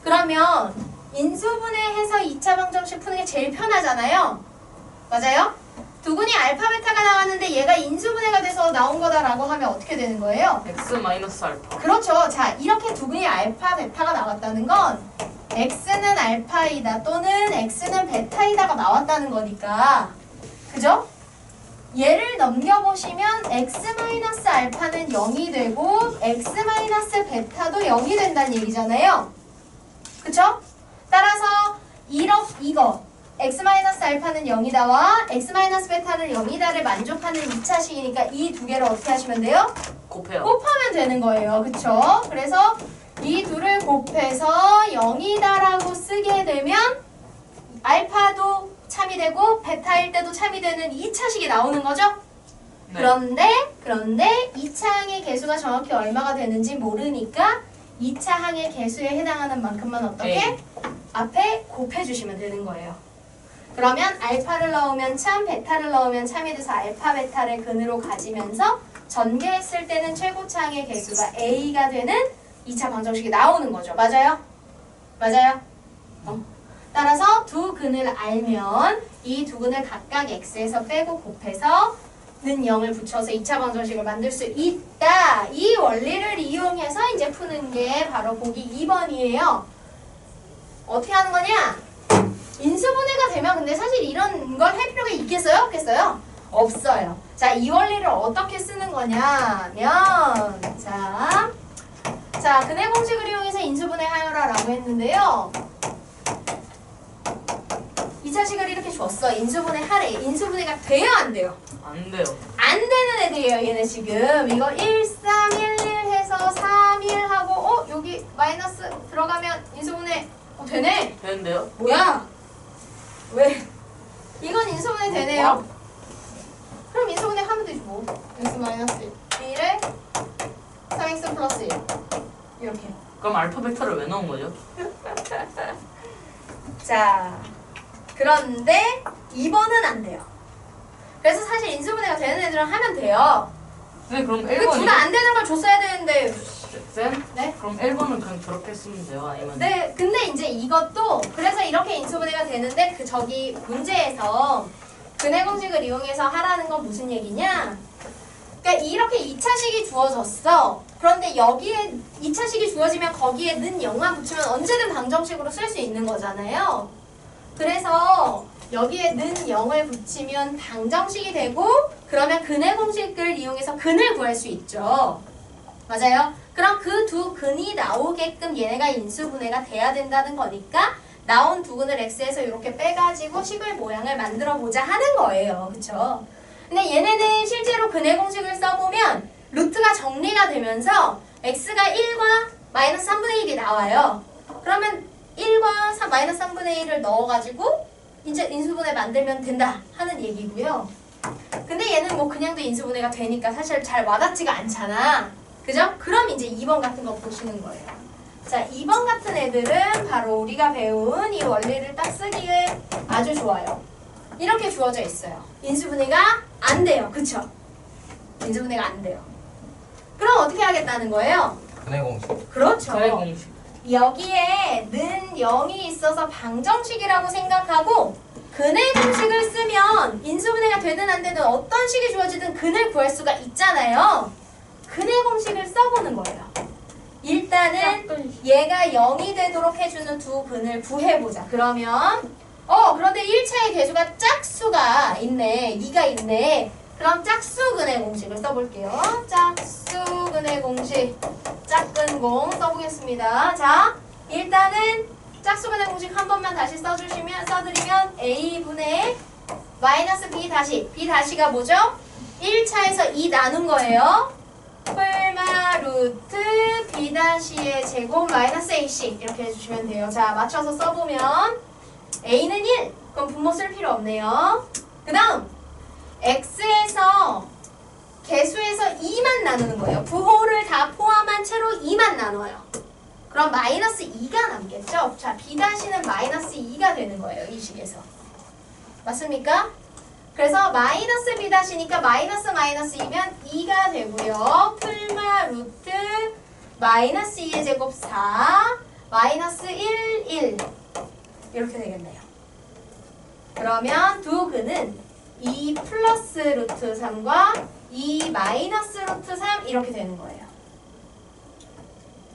그러면 인수분해해서 2차 방정식 푸는 게 제일 편하잖아요. 맞아요? 두근이 알파 베타가 나왔는데 얘가 인수분해가 돼서 나온 거다라고 하면 어떻게 되는 거예요? x 마이너스 알파. 그렇죠. 자, 이렇게 두근이 알파 베타가 나왔다는 건 x는 알파이다 또는 x는 베타이다가 나왔다는 거니까, 그죠? 얘를 넘겨보시면 x-알파는 0이 되고 x-베타도 0이 된다는 얘기잖아요. 그쵸? 따라서 이거 x-알파는 0이다와 x-베타는 0이다를 만족하는 2차식이니까 이 두 개를 어떻게 하시면 돼요? 곱해요. 곱하면 되는 거예요. 그쵸? 그래서 이 둘을 곱해서 0이다라고 쓰게 되면 알파도 참이 되고 베타일 때도 참이 되는 2차식이 나오는 거죠? 네. 그런데 2차 항의 개수가 정확히 얼마가 되는지 모르니까 2차 항의 개수에 해당하는 만큼만 어떻게? A. 앞에 곱해주시면 되는 거예요. 그러면 알파를 넣으면 참, 베타를 넣으면 참이 돼서 알파, 베타를 근으로 가지면서 전개했을 때는 최고차항의 개수가 A가 되는 2차 방정식이 나오는 거죠. 맞아요? 맞아요? 따라서 두 근을 알면 이 두 근을 각각 x에서 빼고 곱해서 는 0을 붙여서 2차 방정식을 만들 수 있다. 이 원리를 이용해서 이제 푸는 게 바로 보기 2번이에요. 어떻게 하는 거냐? 인수분해가 되면 근데 사실 이런 걸 할 필요가 있겠어요? 없겠어요? 없어요. 자, 이 원리를 어떻게 쓰는 거냐면 자, 근해 공식을 이용해서 인수분해 하여라라고 했는데요. 2차식을 이렇게 줬어. 인수분해 하래. 인수분해가 돼요, 안 돼요? 안 돼요. 안 되는 애들이에요, 얘네 지금. 이거 1, 3, 1, 1 해서 3, 1 하고 여기 마이너스 들어가면 인수분해 되네? 되는데요? 뭐야? 왜? 이건 인수분해 되네요. 그럼 인수분해 하면 되지 뭐. x 마이너스 1에 3x 플러스 1 이렇게. 그럼 알파 베타를 왜 넣은 거죠? 자, 그런데 2번은 안 돼요. 그래서 사실 인수분해가 되는 애들은 하면 돼요. 네, 그럼 그 1번이 둘 다 안 되는 걸 줬어야 되는데. 쌤? 네? 그럼 1번은 그냥 저렇게 쓰면 돼요? 아니면 네, 근데 이제 이것도 그래서 이렇게 인수분해가 되는데 그 저기 문제에서 근해 공식을 이용해서 하라는 건 무슨 얘기냐? 그러니까 이렇게 2차식이 주어졌어. 그런데 여기에 2차식이 주어지면 거기에 는 0만 붙이면 언제든 방정식으로 쓸 수 있는 거잖아요. 그래서 여기에 는 0을 붙이면 방정식이 되고 그러면 근해 공식을 이용해서 근을 구할 수 있죠. 맞아요? 그럼 그 두 근이 나오게끔 얘네가 인수분해가 돼야 된다는 거니까 나온 두 근을 x에서 이렇게 빼가지고 식을 모양을 만들어 보자 하는 거예요. 그쵸? 근데 얘네는 실제로 근해 공식을 써보면 루트가 정리가 되면서 x가 1과 마이너스 3분의 1이 나와요. 그러면 1과 마이너스 3분의 1을 넣어가지고 이제 인수분해 만들면 된다 하는 얘기고요. 근데 얘는 뭐 그냥도 인수분해가 되니까 사실 잘 와닿지가 않잖아. 그죠? 그럼 이제 2번 같은 거 보시는 거예요. 자, 2번 같은 애들은 바로 우리가 배운 이 원리를 딱 쓰기에 아주 좋아요. 이렇게 주어져 있어요. 인수분해가 안 돼요. 그쵸? 인수분해가 안 돼요. 그럼 어떻게 하겠다는 거예요? 근해 공식. 그렇죠. 저의 공식. 여기에 는 0이 있어서 방정식이라고 생각하고 근해 공식을 쓰면 인수분해가 되든 안 되든 어떤 식이 주어지든 근을 구할 수가 있잖아요. 근해 공식을 써보는 거예요. 일단은 얘가 0이 되도록 해주는 두 근을 구해보자. 그러면 그런데 1차의 개수가 짝수가 있네. 2가 있네. 그럼 짝수 근해 공식을 써볼게요. 짝수 근해 공식 짝근공 써보겠습니다. 자, 일단은 짝수 근해 공식 한 번만 다시 써드리면 a분의 마이너스 b 다시. b 다시가 뭐죠? 1차에서 2 나눈 거예요. 뿔마 루트 b 다시의 제곱 마이너스 ac 이렇게 해주시면 돼요. 자, 맞춰서 써보면 a는 1. 그럼 분모 쓸 필요 없네요. 그 다음 x에서 개수에서 2만 나누는 거예요. 부호를 다 포함한 채로 2만 나눠요. 그럼 마이너스 2가 남겠죠? 자, b 다시는 마이너스 2가 되는 거예요. 이 식에서. 맞습니까? 그래서 마이너스 b 다시니까 마이너스 마이너스 2면 2가 되고요. 풀마 루트 마이너스 2의 제곱 4 마이너스 1, 1 이렇게 되겠네요. 그러면 두 근은 2 플러스 루트 3과 2 마이너스 루트 3 이렇게 되는 거예요.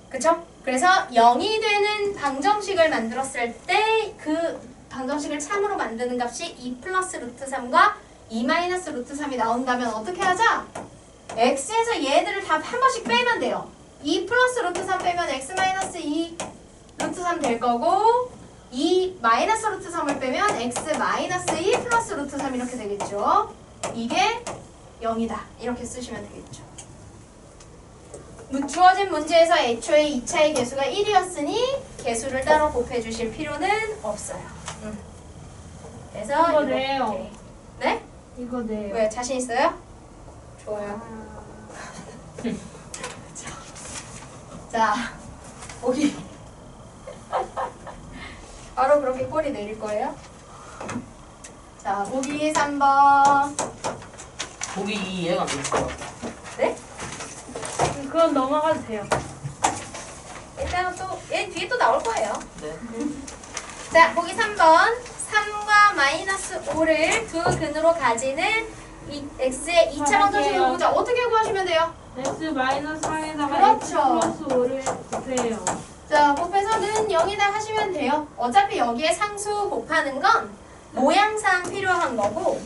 그쵸? 그래서 0이 되는 방정식을 만들었을 때 그 방정식을 참으로 만드는 값이 2 플러스 루트 3과 2 마이너스 루트 3이 나온다면 어떻게 하자? x에서 얘들을 다 한 번씩 빼면 돼요. 2 플러스 루트 3 빼면 x 마이너스 2 루트 3 될 거고 2 마이너스 루트 3을 빼면 x 마이너스 2 플러스 루트 3 이렇게 되겠죠. 이게 0이다. 이렇게 쓰시면 되겠죠. 주어진 문제에서 애초에 2차의 개수가 1이었으니 개수를 따로 곱해주실 필요는 없어요. 그래서 이거 이렇게. 네요. 네? 이거 네요. 왜? 자신 있어요? 좋아요. 자, 보기. 바로 그렇게 꼴이 내릴 거예요. 자, 보기 3번. 보기 이해가 안 됐어요. 네? 그건 넘어가도 돼요. 일단은 또, 얘 뒤에 또 나올 거예요. 네. 자, 보기 3번. 3과 마이너스 5를 두 근으로 가지는 이 x의 2차 방정식을 보자. 어떻게 구하시면 돼요? x 마이너스 3에다가 그렇죠. x 플러스 5를 곱해요. 자, 곱해서는 0이다 하시면 돼요. 어차피 여기에 상수 곱하는 건 모양상 필요한 거고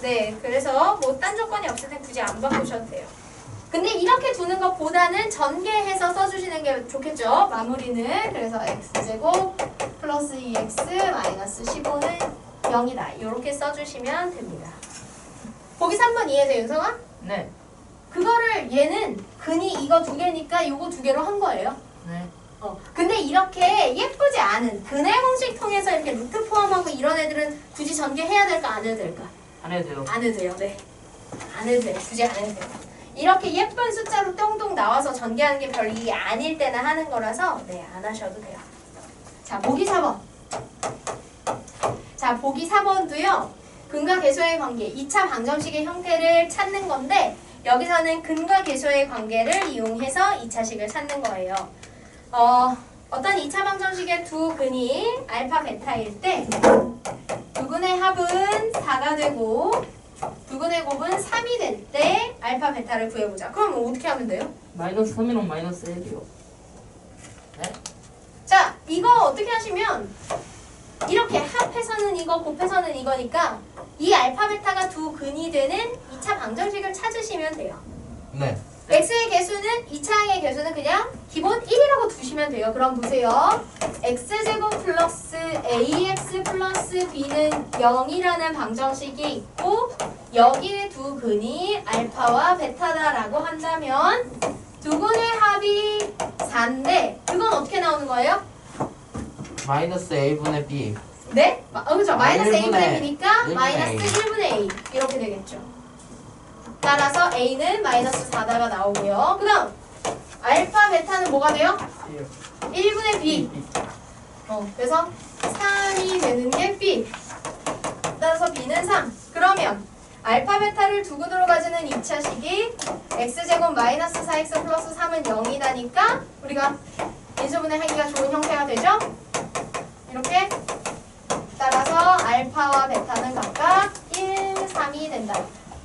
네, 그래서 뭐 딴 조건이 없을 땐 굳이 안 바꾸셔도 돼요. 근데 이렇게 두는 것보다는 전개해서 써주시는 게 좋겠죠. 마무리는. 그래서 x제곱 플러스 2x 마이너스 15는 0이다. 이렇게 써주시면 됩니다. 보기 3번 이해돼요, 윤성아? 네. 그거를 얘는 근이 이거 두 개니까 요거 두 개로 한 거예요. 네. 근데 이렇게 예쁘지 않은 근의 공식 통해서 이렇게 루트 포함하고 이런 애들은 굳이 전개해야 될까 안 해도 될까? 안 해도 돼요. 안 해도 돼요. 네. 안 해도 돼요. 굳이 안 해도 돼요. 이렇게 예쁜 숫자로 똥똥 나와서 전개하는 게 별 일이 아닐 때나 하는 거라서 네, 안 하셔도 돼요. 자, 보기 4번. 자, 보기 4번도요. 근과 계수의 관계, 2차 방정식의 형태를 찾는 건데 여기서는 근과 계수의 관계를 이용해서 2차식을 찾는 거예요. 어떤 2차 방정식의 두 근이 알파, 베타일 때 두 근의 합은 4가 되고 두 근의 곱은 3이 될 때 알파, 베타를 구해보자. 그럼 어떻게 하면 돼요? 마이너스 3이랑 마이너스 1이요. 네? 자, 이거 어떻게 하시면 이렇게 합해서는 이거, 곱해서는 이거니까 이 알파, 베타가 두 근이 되는 2차 방정식을 찾으시면 돼요. 네. x의 개수는 2차항의 개수는 그냥 기본 1이라고 두시면 돼요. 그럼 보세요. x제곱 플러스 ax 플러스 b는 0이라는 방정식이 있고 여기에 두 근이 알파와 베타다라고 한다면 두 근의 합이 4인데 그건 어떻게 나오는 거예요? 마이너스 a분의 b. 네? 그렇죠. 마이너스 1분의 a분의 b니까 1분의 마이너스 A. 1분의 a 이렇게 되겠죠. 따라서 a는 마이너스 4다가 나오고요. 그 다음 알파, 베타는 뭐가 돼요? 1분의 b. 그래서 3이 되는 게 b. 따라서 b는 3. 그러면 알파, 베타를 두 근으로 가지는 2차식이 x제곱 마이너스 4x 플러스 3은 0이다니까 우리가 인수분해하기가 좋은 형태가 되죠? 이렇게. 따라서 알파와 베타는 각각 1, 3이 된다.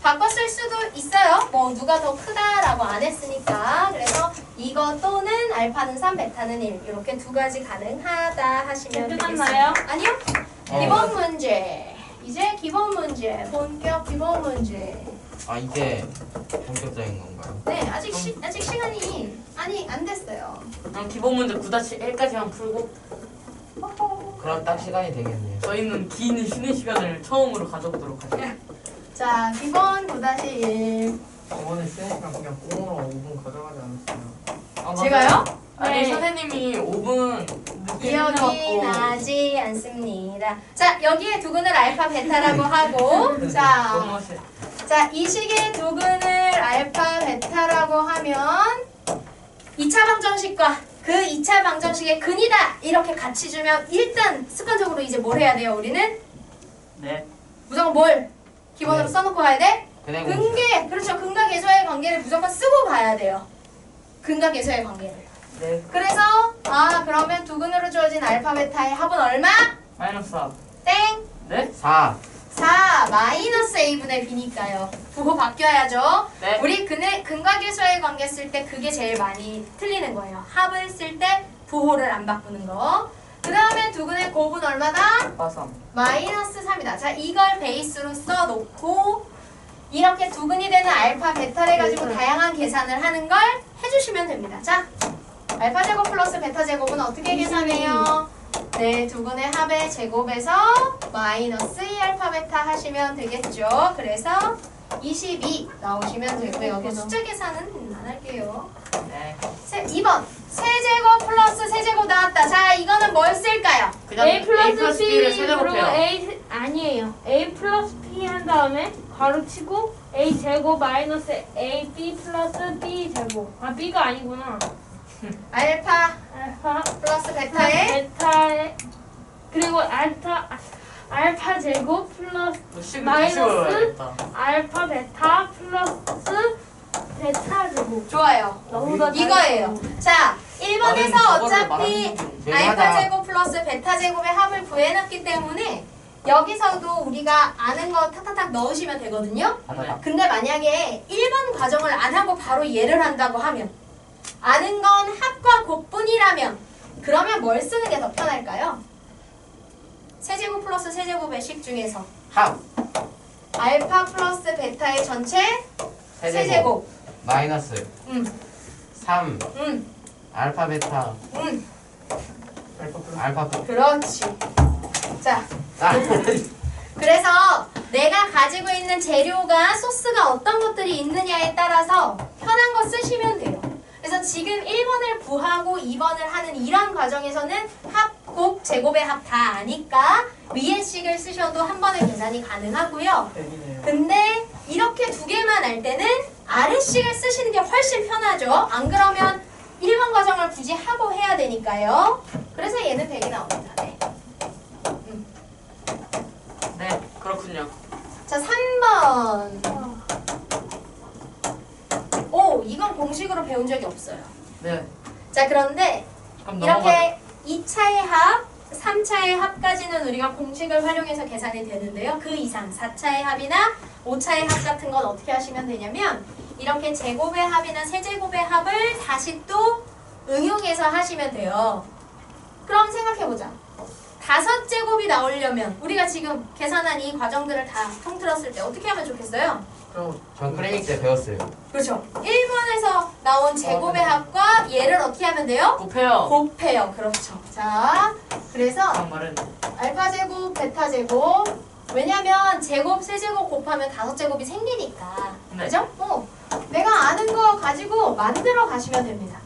바꿔 쓸 수도 있어요. 뭐 누가 더 크다라고 안 했으니까. 그래서 이거 또는 알파는 3, 베타는 1 이렇게 두 가지 가능하다 하시면 끝났나요? 되겠습니다. 아니요. 기본 문제. 이제 기본 문제. 본격 기본 문제. 아 이게 본격적인 건가요? 네, 아직 시간이 안 됐어요. 그럼 기본 문제 9-1까지만 풀고 그럼 딱 시간이 되겠네요. 저희는 긴 쉬는 시간을 처음으로 가져보도록 하죠. 자, 기본 9-1. 저번에 쉬는 시간 그냥 꽁으로 5분 가져가지 않았어요? 제가요? 아니 네. 선생님이 5분 기억이 나지 않습니다. 자, 여기에 두 근을 알파, 베타라고 하고 자, 이 식의 두 근을 알파, 베타라고 하면 2차 방정식과 그 2차 방정식의 근이다 이렇게 같이 주면 일단 습관적으로 이제 뭘 해야 돼요? 우리는 네. 무조건 뭘 기본으로 네. 써놓고 가야 돼? 근의 근계, 그렇죠. 근과 계수의 관계를 무조건 쓰고 가야 돼요. 근과 계수의 관계를. 네. 그래서 그러면 두 근으로 주어진 알파, 베타의 합은 얼마? 마이너스 4. 땡! 네? 4. 4 마이너스 a분의 b니까요. 부호 바뀌어야죠. 네. 우리 근과 계수의 관계 쓸 때 그게 제일 많이 틀리는 거예요. 합을 쓸 때 부호를 안 바꾸는 거. 그 다음에 두 근의 곱은 얼마다? 3. 마이너스 3이다. 자, 이걸 베이스로 써놓고 이렇게 두 근이 되는 알파, 베타를 가지고 다양한 계산을 하는 걸 해주시면 됩니다. 자, 알파 제곱 플러스 베타 제곱은 어떻게 계산해요? 네, 두 근의 합의 제곱에서 마이너스 2알파 베타 하시면 되겠죠. 그래서 22 나오시면 되고요. 여기 숫자 계산은 안 할게요. 네. 2번 세제곱 플러스 세제곱 나왔다. 자, 이거는 뭘 쓸까요? 그냥 A 플러스 B를 B 그리고 세제곱해요. A 아니에요. A 플러스 P 한 다음에 가로치고 A 제곱 마이너스 A B 플러스 B 제곱. B가 아니구나. 알파 알파 플러스 베타의 베타에 그리고 알파 제곱 플러스 마이너스 알파 베타 플러스 베타 제곱. 좋아요. 너무나 이거예요. 자, 1번에서 저거를 어차피 말하는 중. 알파 제곱 플러스 베타 제곱의 합을 구해놨기 때문에 여기서도 우리가 아는 거 탁탁탁 넣으시면 되거든요. 하나. 근데 만약에 1번 과정을 안 하고 바로 얘를 한다고 하면 아는 건 합과 곱뿐이라면 그러면 뭘 쓰는 게 더 편할까요? 세제곱 플러스 세제곱의 식 중에서 합. 알파 플러스 베타의 전체 세제곱. 마이너스 응, 3 응, 알파 베타 응. 알파 베타. 그렇지. 자, 그래서 내가 가지고 있는 재료가 소스가 어떤 것들이 있느냐에 따라서 편한 거 쓰시면 돼요. 그래서 지금 1번을 구하고 2번을 하는 이런 과정에서는 합, 곱, 제곱의 합 다 아니까 위에 식을 쓰셔도 한 번에 계산이 가능하고요. 백이네요. 근데 이렇게 두 개만 알 때는 아래식을 쓰시는 게 훨씬 편하죠. 안 그러면 1번 과정을 굳이 하고 해야 되니까요. 그래서 얘는 100이 나옵니다. 네. 네, 그렇군요. 자, 3번. 오, 이건 공식으로 배운 적이 없어요. 네. 자, 그런데 그럼 넘어가. 이렇게 2차의 합, 3차의 합까지는 우리가 공식을 활용해서 계산이 되는데요. 그 이상 4차의 합이나 5차의 합 같은 건 어떻게 하시면 되냐면 이렇게 제곱의 합이나 세제곱의 합을 다시 또 응용해서 하시면 돼요. 그럼 생각해보자. 5제곱이 나오려면 우리가 지금 계산한 이 과정들을 다 통틀었을 때 어떻게 하면 좋겠어요? 그럼 전 클리닉 때 배웠어요. 그렇죠. 1번에서 나온 제곱의 합과 얘를 어떻게 하면 돼요? 곱해요. 곱해요. 그렇죠. 자, 그래서 그 말은 알파 제곱, 베타 제곱. 왜냐면 제곱, 세제곱 곱하면 5제곱이 생기니까. 네. 그죠? 내가 아는 거 가지고 만들어 가시면 됩니다.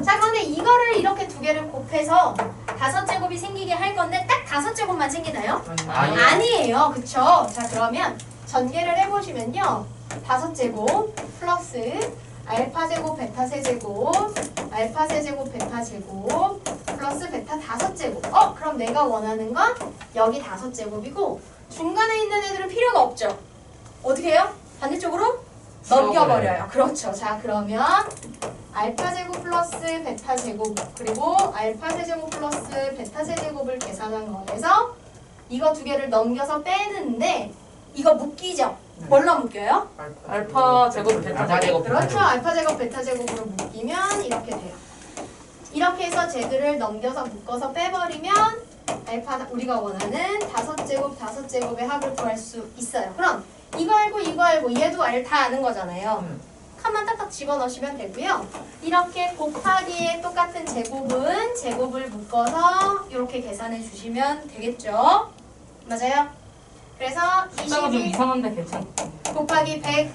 자, 그런데 이거를 이렇게 두 개를 곱해서 5제곱이 생기게 할 건데 딱 5제곱만 생기나요? 아니요. 아니에요. 그쵸? 자, 그러면 전개를 해보시면요. 5제곱 플러스 알파 제곱, 베타 세제곱, 알파 세제곱, 베타 제곱, 플러스 베타 5제곱. 그럼 내가 원하는 건 여기 5제곱이고 중간에 있는 애들은 필요가 없죠. 어떻게 해요? 반대쪽으로 넘겨버려요. 그렇죠. 자, 그러면 알파 제곱 플러스 베타 제곱 그리고 알파 세제곱 플러스 베타 세제곱을 계산한 거에서 이거 두 개를 넘겨서 빼는데 이거 묶이죠? 뭘로 묶여요? 알파 제곱 베타 알파 제곱 베타 그렇죠. 제곱. 알파 제곱 베타 제곱으로 묶이면 이렇게 돼요. 이렇게 해서 쟤들을 넘겨서 묶어서 빼버리면 알파 우리가 원하는 5제곱의 합을 구할 수 있어요. 그럼 이거 알고 얘도 다 아는 거잖아요. 칸만 딱딱 집어넣으시면 되고요. 이렇게 곱하기에 똑같은 제곱은 제곱을 묶어서 이렇게 계산해 주시면 되겠죠. 맞아요? 그래서 숫자가 좀 22 이상한데 괜찮. 곱하기 100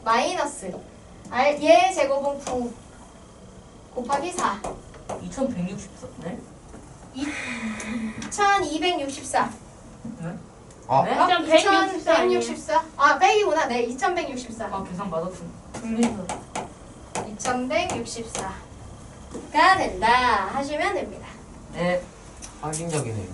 마이너스 얘 제곱은 9 곱하기 4 2164네? 2264 어? 네? 2164 아니에요? 2164 아 빼기구나. 네 2164 아 계산 맞았음. 2164가 된다 하시면 됩니다. 네. 확인적이네요.